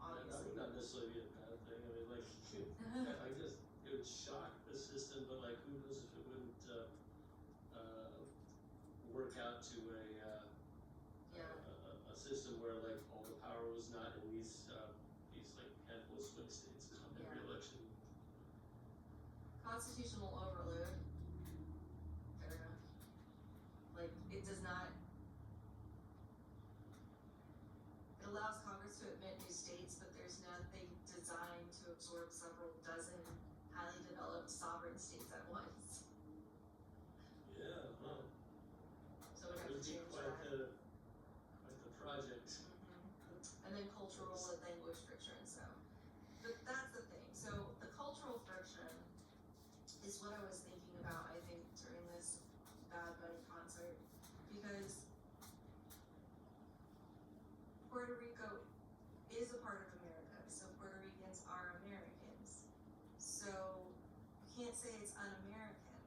That Obviously, would not necessarily be a bad thing. I mean, like, I guess it would shock the system, but like, who knows if it wouldn't work out to a system where like all the power was not in these like handful of swing states on every election. constitutional overload. Fair enough. Like it does not. It allows Congress to admit new states, but there's nothing designed to absorb several dozen highly developed sovereign states at once. Yeah, huh. So we have to It would be change quite that. the project. And then cultural and language friction. So, but that's the thing. So the cultural friction is what I was thinking about, I think, during this Bad Bunny concert, because Puerto Rico is a part of America, so Puerto Ricans are Americans. So you can't say it's un-American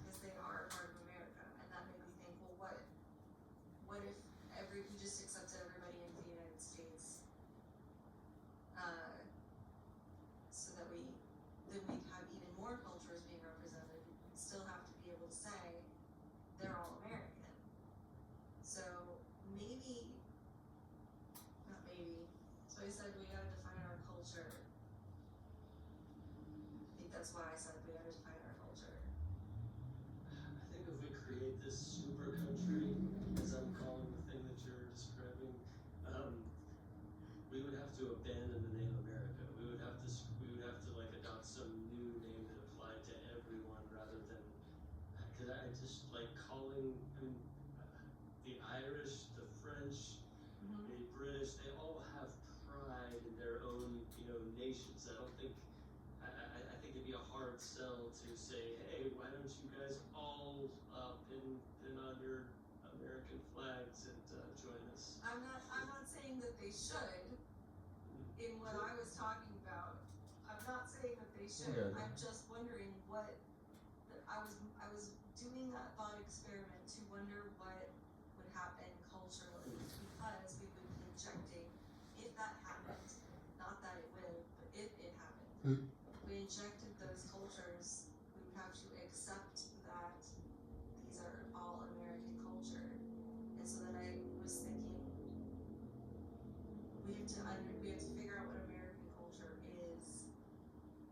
because they are a part of America, and that made me think, well, what if we just accepted everybody into the United States, so that we'd have even more cultures being represented, we'd still have to be able to say they're all American. So so I said we gotta define our culture. I think that's why I said we gotta define our culture. I think if we create this super country, as I'm calling the thing that you're describing, we would have to abandon the name America. We would have to like adopt some new name that applied to everyone rather than, because I just like calling, I mean, the Irish, the French, the British, they all have pride in their own, nations. I don't think, I think it'd be a hard sell to say, hey, why don't you guys all pin on your American flags and join us? I'm not saying that they should. In what I was talking about, I'm not saying that they should. Yeah. I'm just wondering what. I was doing that thought experiment to wonder what would happen culturally, because we would be injecting, if that happened, we injected those cultures, we would have to accept that these are all American culture. And so then I was thinking, we have to figure out what American culture is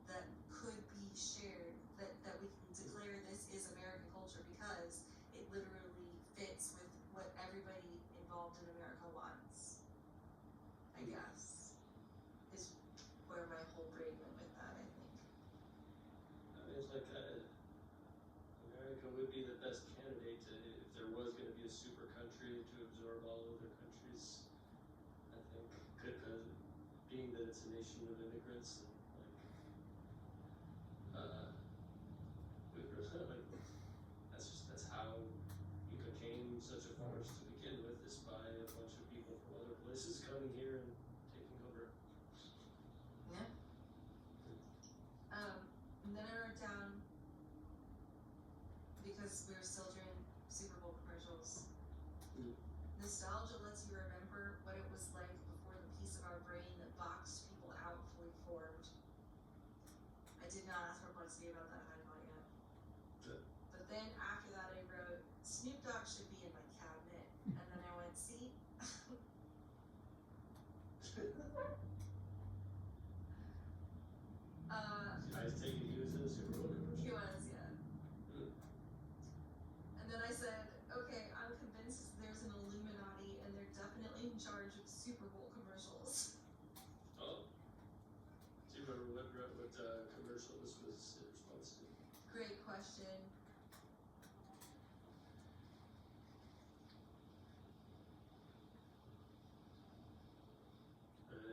that could be shared, that we can declare this is American culture because it literally fits with what everybody involved in America wants, I guess, is where my whole brain went with that, I think. I mean, it's like, America would be the best candidate to, if there was gonna be a super country to absorb all other countries. I think, being that it's a nation of immigrants and we really, like, that's how we became such a force to begin with, is by a bunch of people from other places coming here and taking over. Yeah. And then I wrote down, because we were still doing Super Bowl commercials, nostalgia lets you remember what it was like before the piece of our brain that boxed people out fully formed. I did not ask perplexity about that highlight yet. Good. But then after that I wrote, Snoop Dogg should be in my cabinet. And then I went, see? I was taking he was in the Super Bowl commercial. He was, yeah. Hmm. And then I said, okay, I'm convinced there's an Illuminati and they're definitely in charge of Super Bowl commercials. Oh. Do you remember what commercial this was in response to? Great question.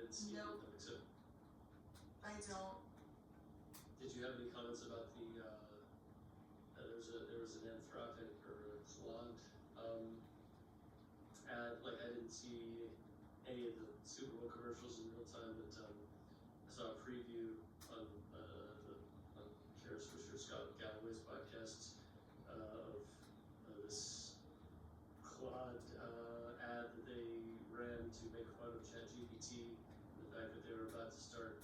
It's Nope. So, I don't. did you have any comments about the, there was an Anthropic or a Claude, ad, like I didn't see any of the Super Bowl commercials in real time, but, I saw a preview on Kara Swisher, Scott Galloway's podcast, of this Claude, ad that they ran to make fun of ChatGPT, and the fact that they were about to start,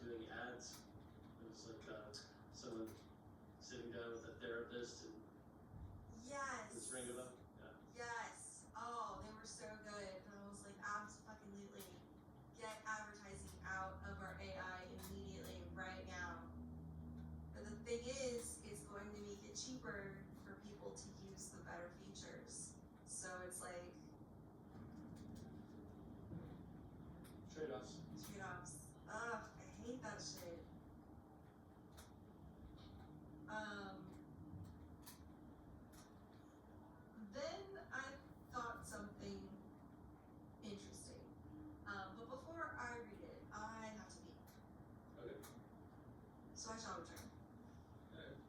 doing ads. It was like, someone sitting down with a therapist and Yes. this ring about. Yeah. Yes. Oh, they were so good. And I was like, absolutely. Get advertising out of our AI immediately, right now. But the thing is, it's going to make it cheaper for people to use the better features. So it's like Trade-offs. trade-offs. Ugh, I hate that shit. Then I thought something interesting. But before I read it, I have to pee. Okay. So I shall return. Alright.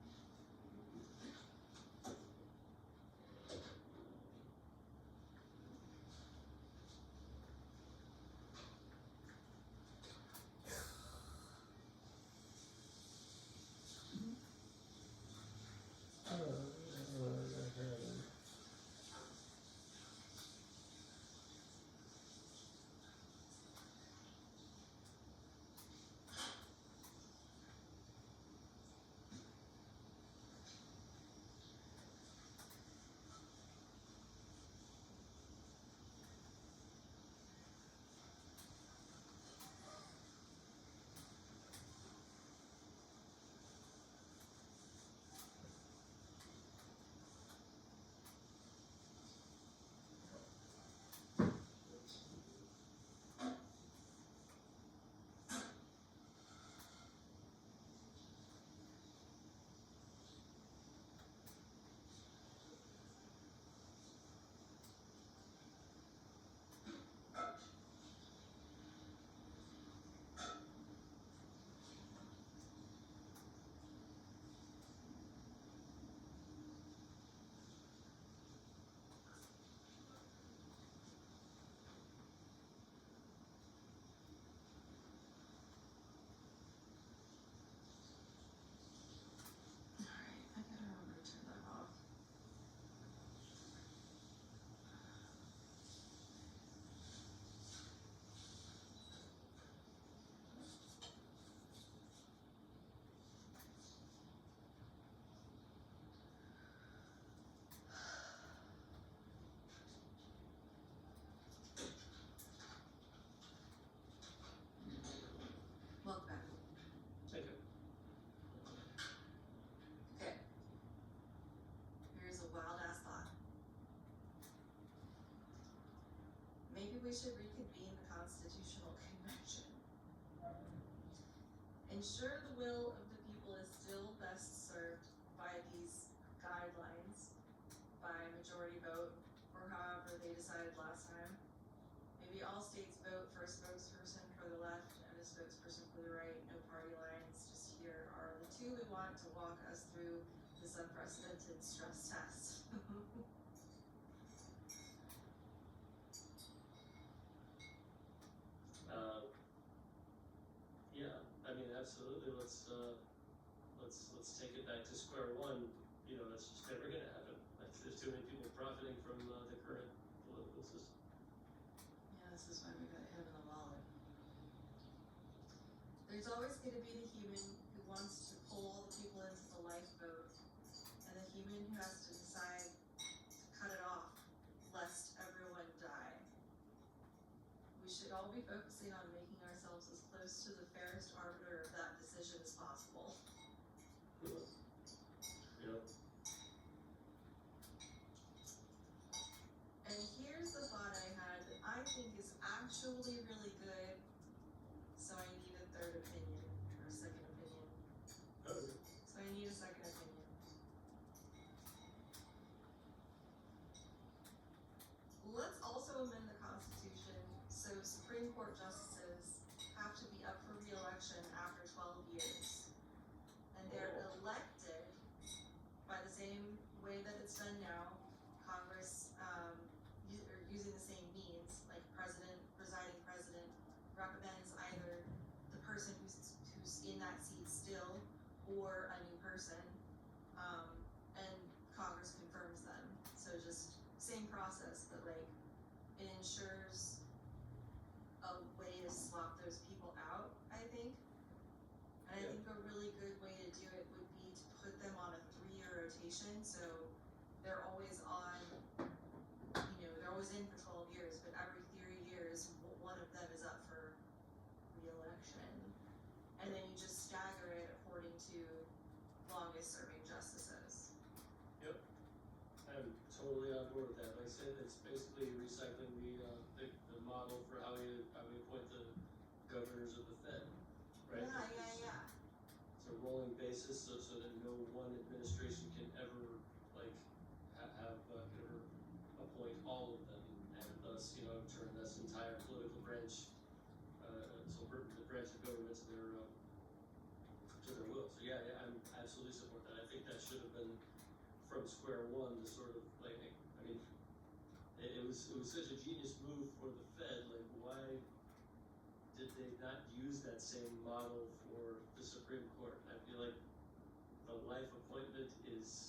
we should reconvene the Constitutional Convention. Ensure the will of the people is still best served by these guidelines, by majority vote, or however they decided last time. Maybe all states vote for a spokesperson for the left and a spokesperson for the right, no party lines, just here are the two we want to walk us through this unprecedented stress test. Yeah, I mean, absolutely, let's take it back to square one, you know, that's just never gonna happen. Like, there's too many people profiting from, the current political system. Yeah, this is why we gotta hit him in the wallet. There's always gonna be the human who wants to pull all the people into the lifeboat, and the human who has to decide to cut it off, lest everyone die. We should all be focusing on making ourselves as close to the fairest arbiter of that decision as possible. Yep. And here's the thought I had that I think is actually really good, so I need a third opinion, or a second opinion. Okay. So I need a second opinion. Let's also amend the Constitution so Supreme Court justices have to be up for re-election after 12 years. And they're elected by the same way that it's done now, Congress, or using the same means, like presiding president recommends either the person who's in that seat still, or a new person, and Congress confirms them. So just same process, but like, it ensures a way to swap those people out, I think. And I think a really good way to do it would be to put them on a 3-year rotation, so they're always on, you know, they're always in for 12 years, but every 3 years, one of them is up for re-election. And then you just stagger it according to longest serving justices. Yep. I'm totally on board with that. Like I said, it's basically recycling the model for how we appoint the governors of the Fed, right? Yeah. It's a rolling basis, so that no one administration can ever like can ever appoint all of them, and thus, you know, turn this entire political branch, the branch of government to their will. So yeah, I'm absolutely support that. I think that should have been from square one to sort of like, I mean, it was such a genius move for the Fed. Like, why did they not use that same model for the Supreme Court? I feel like the life appointment has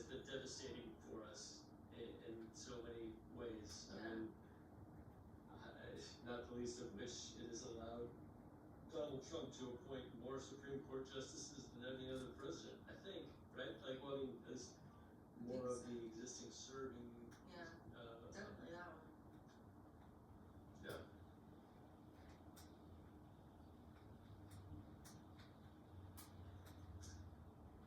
been devastating for us in so many ways. Yeah. I mean, not the least of which it has allowed Donald Trump to appoint more Supreme Court justices than any other president, I think, right? Like, well, I mean, there's more of the existing serving. Yeah, definitely that one. Yeah.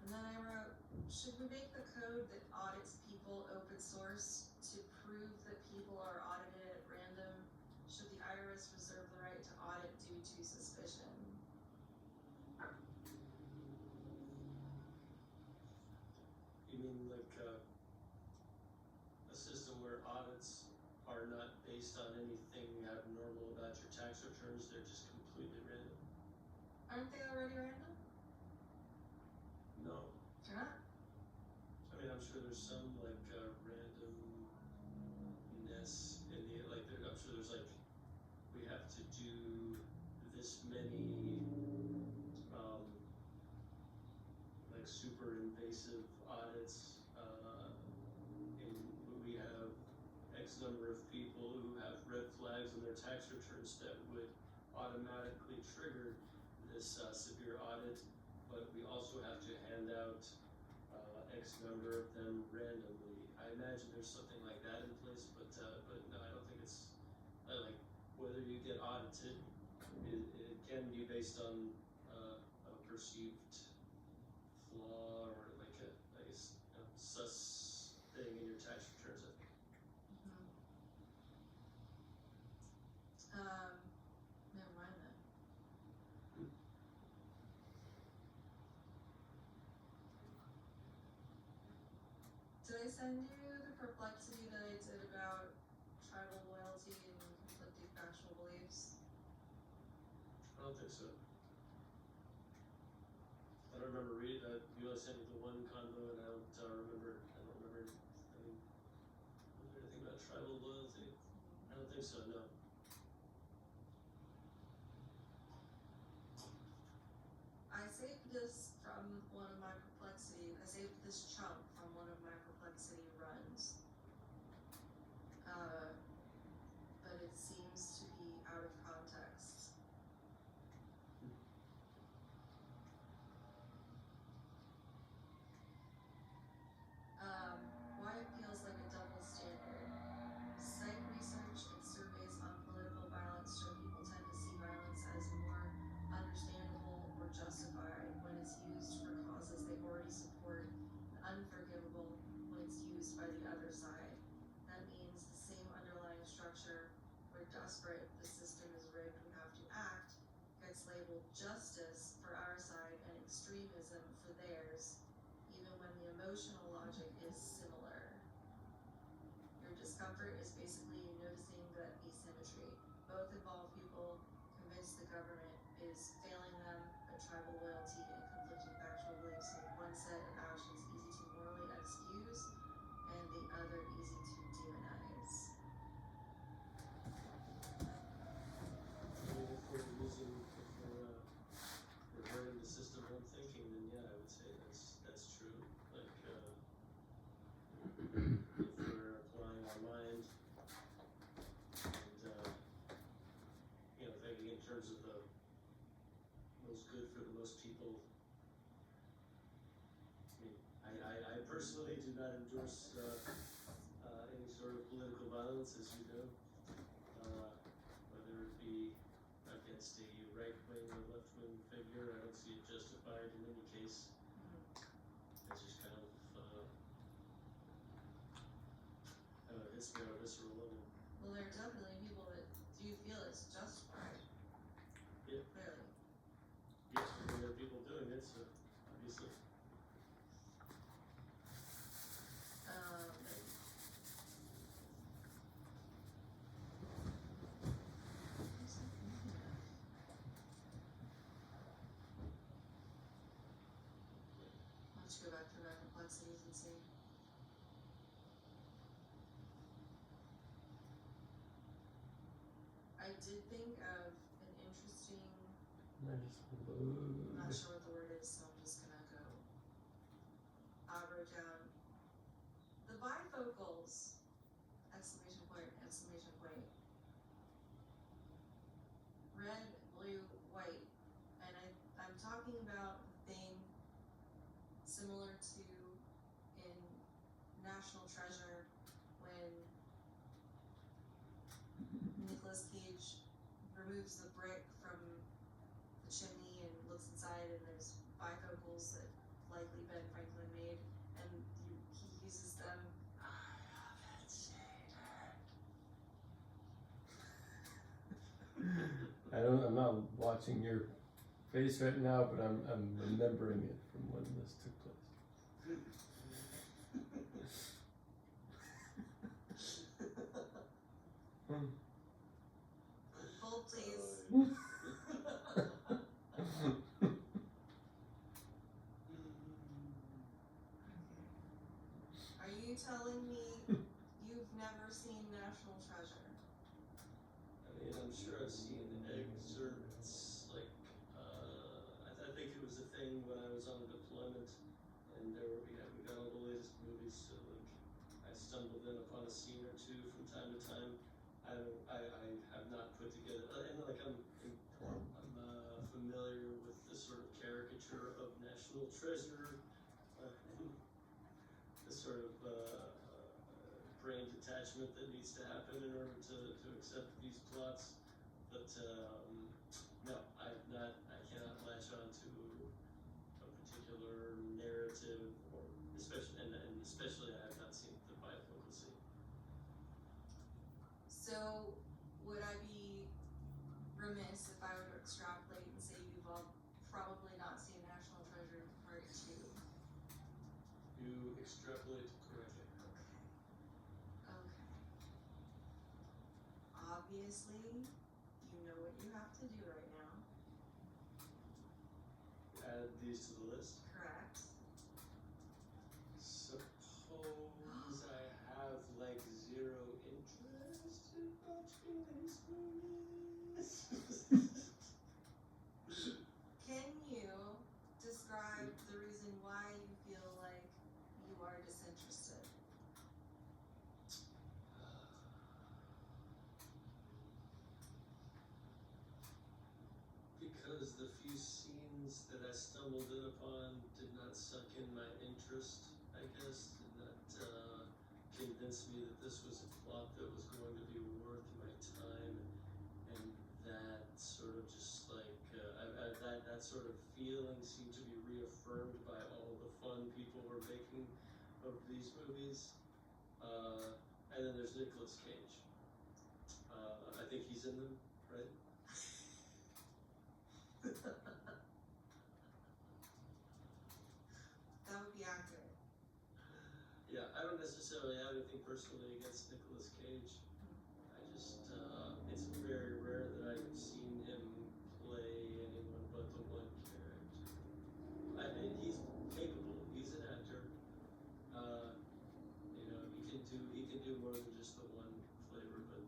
And then I wrote, should we make the code that audits people open source to prove that people are audited at random? Should the IRS reserve the right to audit due to suspicion? You mean like a system where audits are not based on anything abnormal about your tax returns, they're just completely random? Aren't they already random? No. They're not? I mean, I'm sure there's some like randomness in the, like, I'm sure there's like, we have to do this many, like super invasive audits, and we have X number of people who have red flags on their tax returns that would automatically trigger this severe audit, but we also have to hand out X number of them randomly. I imagine there's something like that in place, but no, I don't think it's like whether you get audited. It can be based on a perceived flaw or like a sus thing in your tax returns, I think. I send you the perplexity that I did about tribal loyalty and conflicting factual beliefs? I don't think so. I don't remember reading that. You only sent me the one convo, and I don't remember. I don't remember. I mean, was there anything about tribal loyalty? I don't think so. No. I saved this from one of my perplexity. I saved this chunk from one of my perplexity runs. But it seems to be out of context. Why it feels like a double standard. Psych research and surveys on political violence show people tend to see violence as more understandable or justified when it's used for causes they already support, and unforgivable when it's used by the other side. That means the same underlying structure, we're desperate, the system is rigged, we have to act, gets labeled justice for our side and extremism for theirs, even when the emotional logic is similar. Your discomfort is basically noticing the asymmetry. Both involve people convinced the government is failing them, but tribal loyalty and conflicting factual beliefs make one set of actions easy to morally excuse and the other easy to demonize. I mean, if we're reverting to system one thinking, then yeah, I would say that's true. Like, if we're applying our mind and, thinking in terms of the most good for the most people. I mean, I personally do not endorse, any sort of political violence, as you know. Whether it be against a right-wing or left-wing figure, I don't see it justified in any case. It's just kind of, hits me on a visceral level. Well, there are definitely people that do feel it's justified. Yeah. Clearly. Yes, I mean, there are people doing it, so obviously. Let's go back to my complexities and see. I did think of an interesting, I just I'm not sure what the word is, so I'm just gonna go. I wrote down the bifocals, exclamation point, exclamation point. Red, blue, white. And I'm talking about the thing similar to in National Treasure when Nicolas Cage removes the brick from the chimney and looks inside, and there's bifocals that likely Ben Franklin made, and he uses them. I haven't seen it. I'm not watching your face right now, but I'm remembering it from when this took place. Hold please. Are you telling me you've never seen National Treasure? I mean, I'm sure I've seen excerpts, like, I think it was a thing when I was on a deployment, and we got all the latest movies, so like, I stumbled in upon a scene or two from time to time. I have not put together, and like I'm familiar with the sort of caricature of National Treasure, and the sort of, brain detachment that needs to happen in order to accept these plots, but no, I cannot latch on to a particular narrative, or especially I have not seen the bifocal scene. So, would I be remiss if I were to extrapolate and say you've all probably not seen National Treasure Part 2? You extrapolate correctly. obviously, you know what you have to do right now, Add these to the list. correct? Suppose I have like zero interest in watching these movies. Can you describe the reason why you feel like you are disinterested? Because the few scenes that I stumbled in upon did not suck in my interest, I guess, did not convince me that this was a plot that was going to be worth my time, and that sort of just like, that sort of feeling seemed to be reaffirmed by all the fun people were making of these movies. And then there's Nicolas Cage. I think he's in them, right? That would be accurate. Yeah, I don't necessarily have anything personally against Nicolas Cage. I just, it's very rare that I've seen him play anyone but the one character. He's capable. He's an actor. You know, he can do more than just the one flavor. But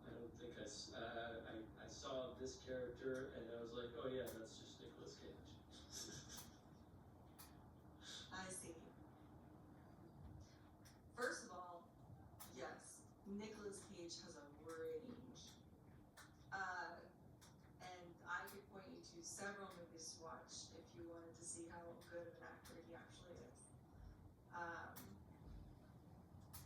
I don't think I saw this character and I was like, oh yeah, that's just Nicolas Cage. I see. First of all, yes, Nicolas Cage has a range. And I could point you to several movies to watch if you wanted to see how good of an actor he actually is.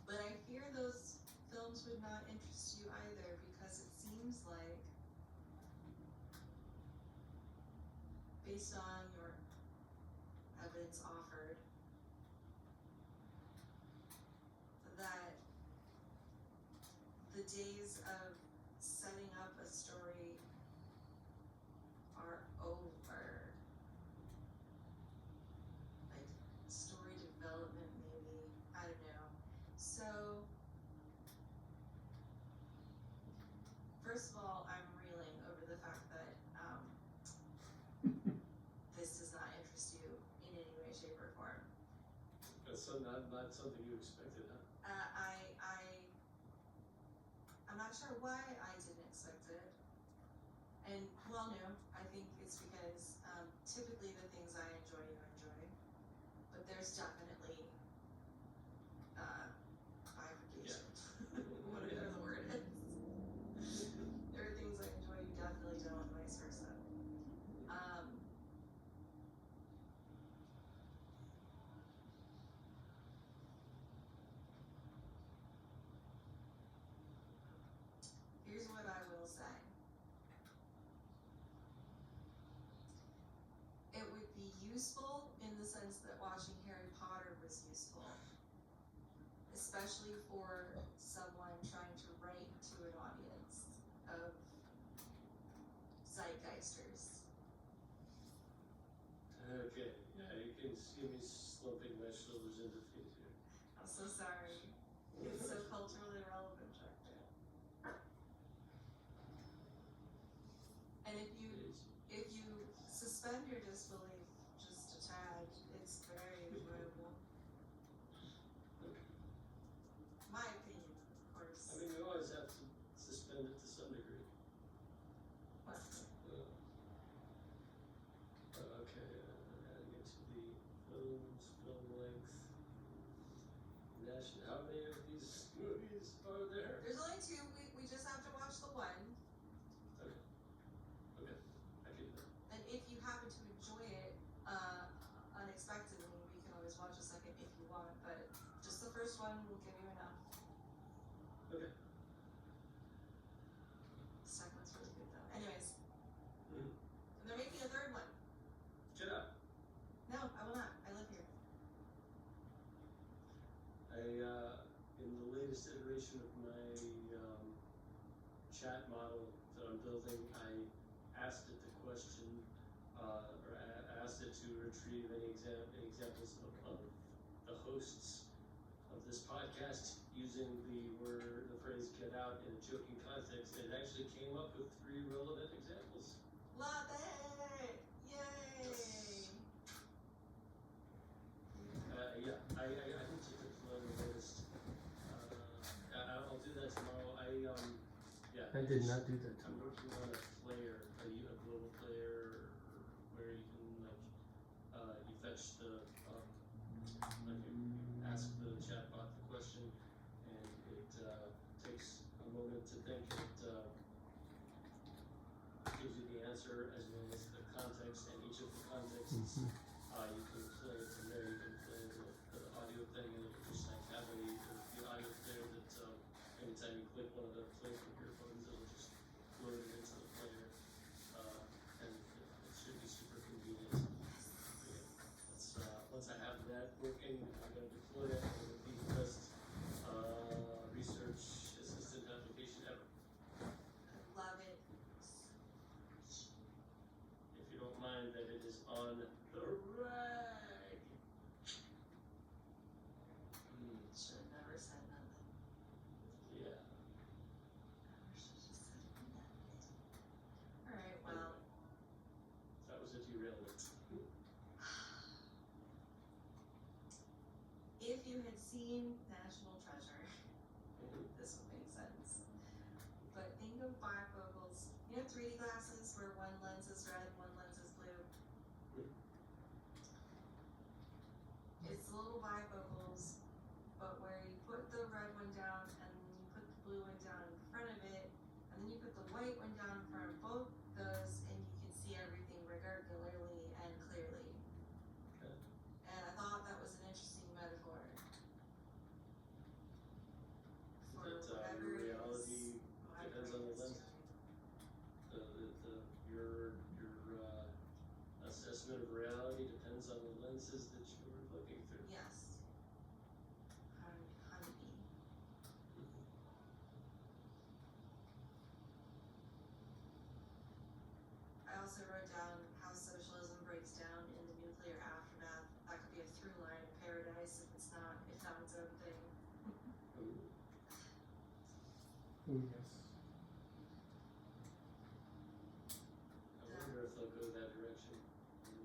But I fear those films would not interest you either because it seems like, based on your evidence offered, that the days of setting up a story are over. Like, story development, maybe. I don't know. So, first of all, I'm reeling over the fact that this does not interest you in any way, shape, or form. That's not something you expected, huh? I'm not sure why I didn't expect it. And, well, no, I think it's because typically the things I enjoy, you enjoy. But there's definitely bifurcation. Whatever the word is. There are things I enjoy you definitely don't, and vice versa. Here's what I will say. It would be useful in the sense that watching Harry Potter was useful, especially for someone trying to write to an audience of zeitgeisters. Okay, yeah, you can see me slumping my shoulders in defeat here. I'm so sorry. It's so culturally relevant, Doctor. And if you suspend your disbelief just a tad, it's very enjoyable. Okay. My opinion, of course. I mean, you always have to suspend it to some degree. What? Okay, adding it to the films, film length. How many of these movies are there? There's only two. We just have to watch the one. Okay, I can do that. And if you happen to enjoy it unexpectedly, we can always watch a second if you want. But just the first one will give you enough. Okay. The second one's really good though. Anyways. Mm-hmm. And they're making a third one. Shut up. No, I will not. I live here. In the latest iteration of my chat model that I'm building, I asked it the question, or asked it to retrieve any examples of the hosts of this podcast using the phrase "get out" in a joking context, and it actually came up with 3 relevant examples. Love it! Yay! Yeah, I need to deploy the latest. I'll do that tomorrow. Yeah. I did not do that I'm tomorrow. working on a player, a global player, where you can you fetch the you ask the chatbot the question, and it takes a moment to think. It gives you the answer as well as the context, and each of the contexts you can play from there. You can play the audio thing, and it'll just have the audio player that anytime you click one of the play from earphones, it'll just load it into the player, and it should be super convenient. Once I have that working, I'm going to deploy it, and it'll be the best research assistant application ever. Love it. If you don't mind that it is on the rag. Should have never said nothing. Yeah. I should have just said nothing. Alright, well, That was a derailment. if you had seen National Treasure, this would make sense. But think of bifocals. You know 3D glasses where one lens is red, one lens is blue? It's little bifocals, but where you put the red one down and then you put the blue one down in front of it, and then you put the white one down in front of both those, and you can see everything regularly and clearly. Okay. And I thought that was an interesting metaphor for That whatever it reality is my depends brain on the is lens. doing. Your assessment of reality depends on the lenses that you were looking through. Yes. Honey. I also wrote down how socialism breaks down in the nuclear aftermath. That could be a through line in paradise if it's not its own thing. Ooh. Oh, yes. I wonder if they'll go that direction.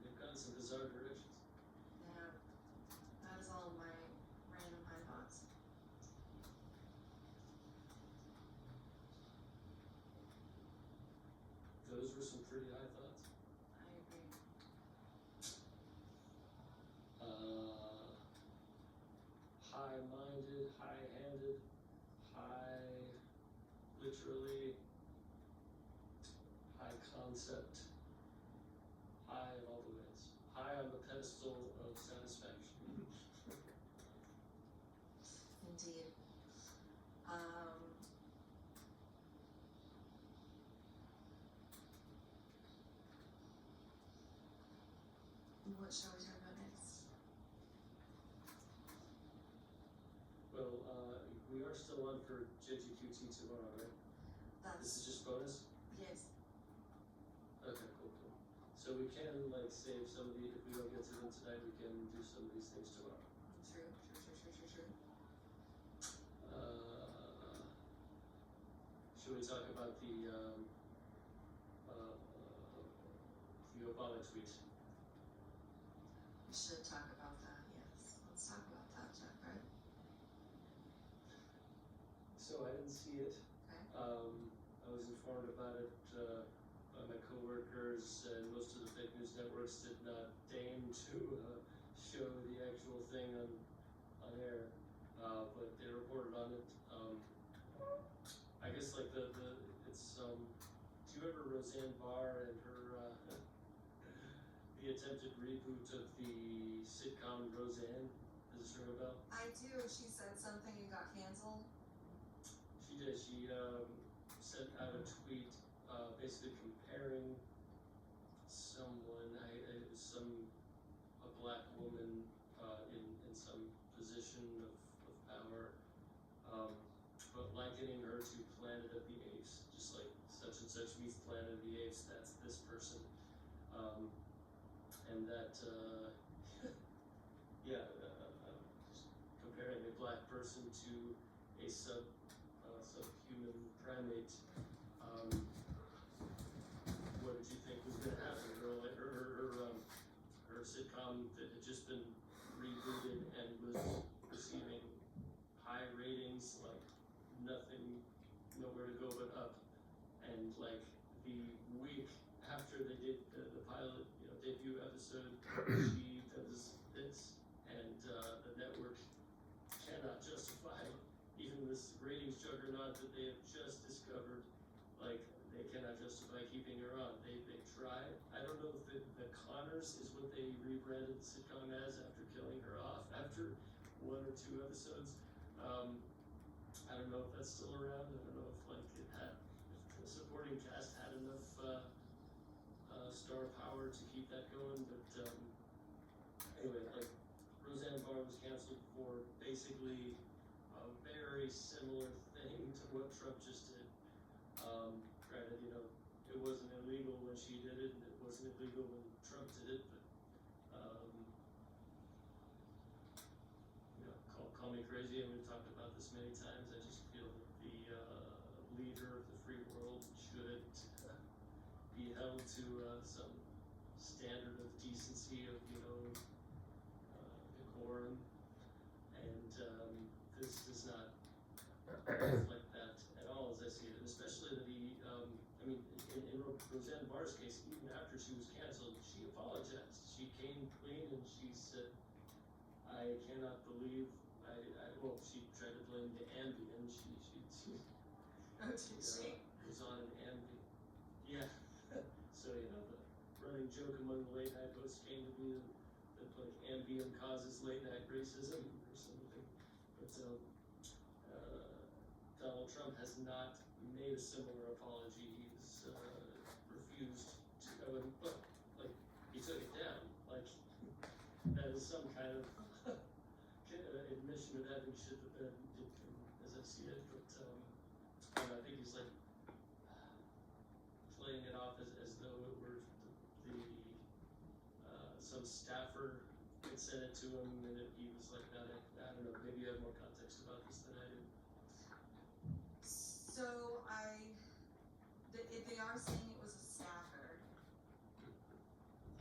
They've gone some bizarre directions. Yeah. That is all my random high thoughts. Those were some pretty high thoughts. I agree. High-minded, high-handed, literally, high concept, high in all the ways. High on the pedestal of satisfaction. Indeed. What shall we talk about next? Well, we are still on for JGQT tomorrow, right? This is That's, just bonus? yes. Okay, cool. So we can save some of if we don't get to them tonight, we can do some of these things tomorrow. True. Should we talk about the Obama tweet? We should talk about that, yes. Let's talk about that, Jeff, right? So I didn't see it. Okay. I was informed about it by my coworkers, and most of the fake news networks did not deign to show the actual thing on air, but they reported on it. I guess it's do you remember Roseanne Barr and her the attempted reboot of the sitcom Roseanne? Does this ring a bell? I do. She said something and got canceled. She did. She sent out a tweet basically comparing someone, it was a black woman in some position of power, but likening her to Planet of the Apes, just like such and such meets Planet of the Apes, that's this person. And that, just comparing a black person to a subhuman primate. What did you think was gonna happen? Her sitcom that had just been rebooted and was receiving high ratings, like nothing, nowhere to go but up. And like the week after they did the pilot, debut episode, she does this, and the network cannot justify even this ratings juggernaut that they have just discovered. Like they cannot justify keeping her on. They try. I don't know if the Connors is what they rebranded the sitcom as after killing her off after 1 or 2 episodes. I don't know if that's still around. I don't know if if the supporting cast had enough star power to keep that going. But anyway, like Roseanne Barr was canceled for basically a very similar thing to what Trump just did. Granted, it wasn't illegal when she did it, and it wasn't illegal when Trump did it, but call me crazy, and we've talked about this many times. I just feel that the leader of the free world should be held to some standard of decency, of decorum, and this does not reflect that at all, as I see it. And especially that in Roseanne Barr's case, even after she was canceled, she apologized. She came clean and she said, "I cannot believe." Well, she tried to blame the Ambien. She Oh, did she? was on an Ambien. Yeah. So the running joke among the late night hosts came to be that like Ambien causes late night racism or something. But Donald Trump has not made a similar apology. He's refused to go and he took it down. Like that is some kind of admission of having shit the bed, as I see it. But I think he's like playing it off as though it were some staffer had sent it to him, and he was like, I don't know, maybe you have more context about this than I do. So if they are saying it was a staffer,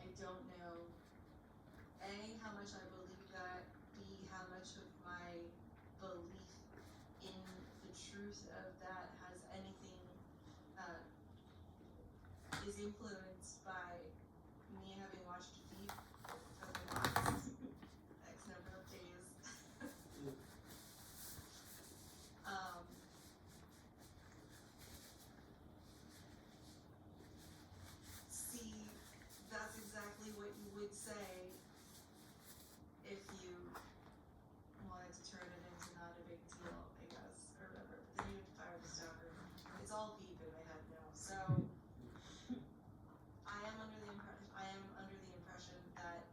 I don't know, A, how much I believe that, B, how much of my belief in the truth of that has anything, is influenced by me having watched Veep for the last X number of days. See, that's exactly what you would say if you wanted to turn it into not a big deal, I guess, or whatever. But then you would fire the staffer. It's all Veep in my head now. So I am under the impression that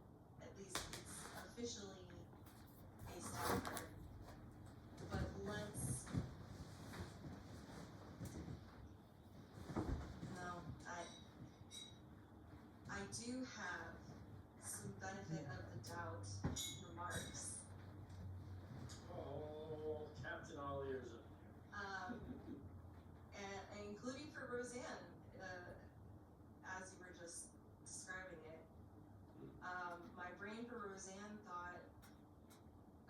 at least it's officially a staffer. But I do have some benefit of the doubt remarks. Oh, Captain All Ears. And including for Roseanne, as you were just describing it. My brain for Roseanne thought,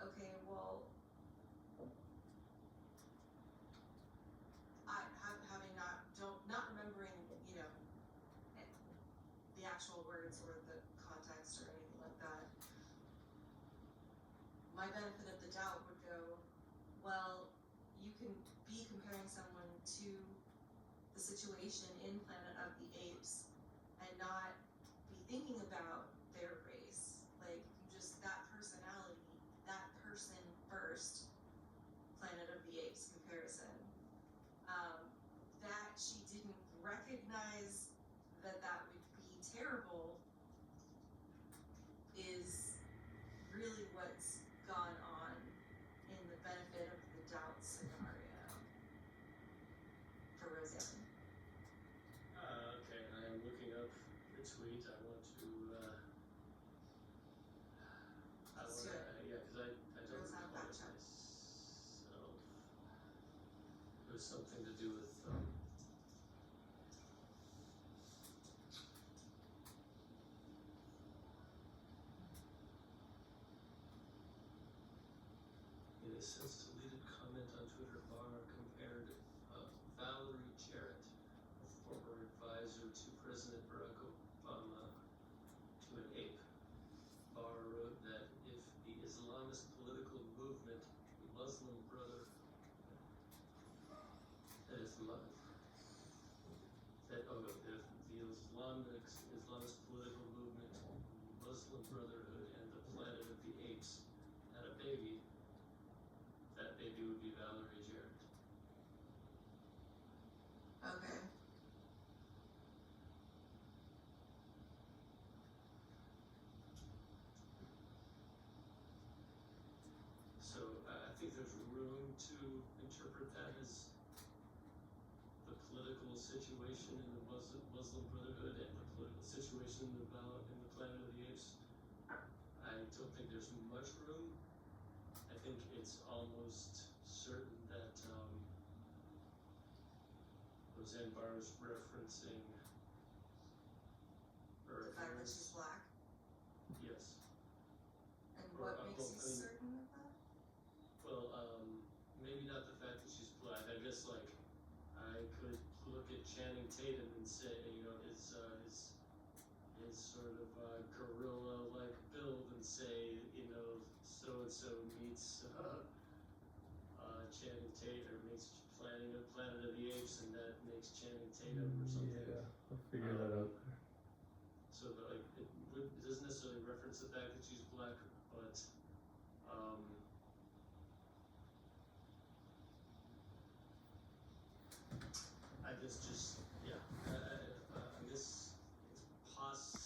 okay, well, not remembering, the actual words or the context or anything like that, my benefit of the doubt would go, well, you can be comparing someone to the situation in Planet of the Apes and not be thinking about their race. Like, that personality, that person first, Planet of the Apes comparison. That she didn't recognize that would be terrible is really what's gone on in the benefit of the doubt scenario for Roseanne. Okay, I am looking up the tweet. I want to, Let's do it. yeah, because I don't Let's have recall that it check. myself. was something to do with, in a since deleted comment on Twitter, Barr compared Valerie Jarrett, a former advisor to President Barack Obama, to an ape. Barr wrote that if the Islamist political movement, the Muslim Brother, that is that oh no, if the Islamist political movement, Muslim Brotherhood, and the Planet of the Apes had a baby, that baby would be Valerie Jarrett. Okay. So I think there's room to interpret that as the political situation in the Muslim Brotherhood and the political situation in the Planet of the Apes. I don't think there's much room. I think it's almost certain that Roseanne Barr was referencing her The fact that appearance. she's black, Yes. and Or, what makes you I mean- certain of that? Well, maybe not the fact that she's black. I guess like I could look at Channing Tatum and say, you know, his sort of gorilla-like build and say, you know, so and so meets Channing Tatum or meets Planet of the Apes, and that makes Channing Tatum or something. Yeah, I'll figure that out there. So like it doesn't necessarily reference the fact that she's black, but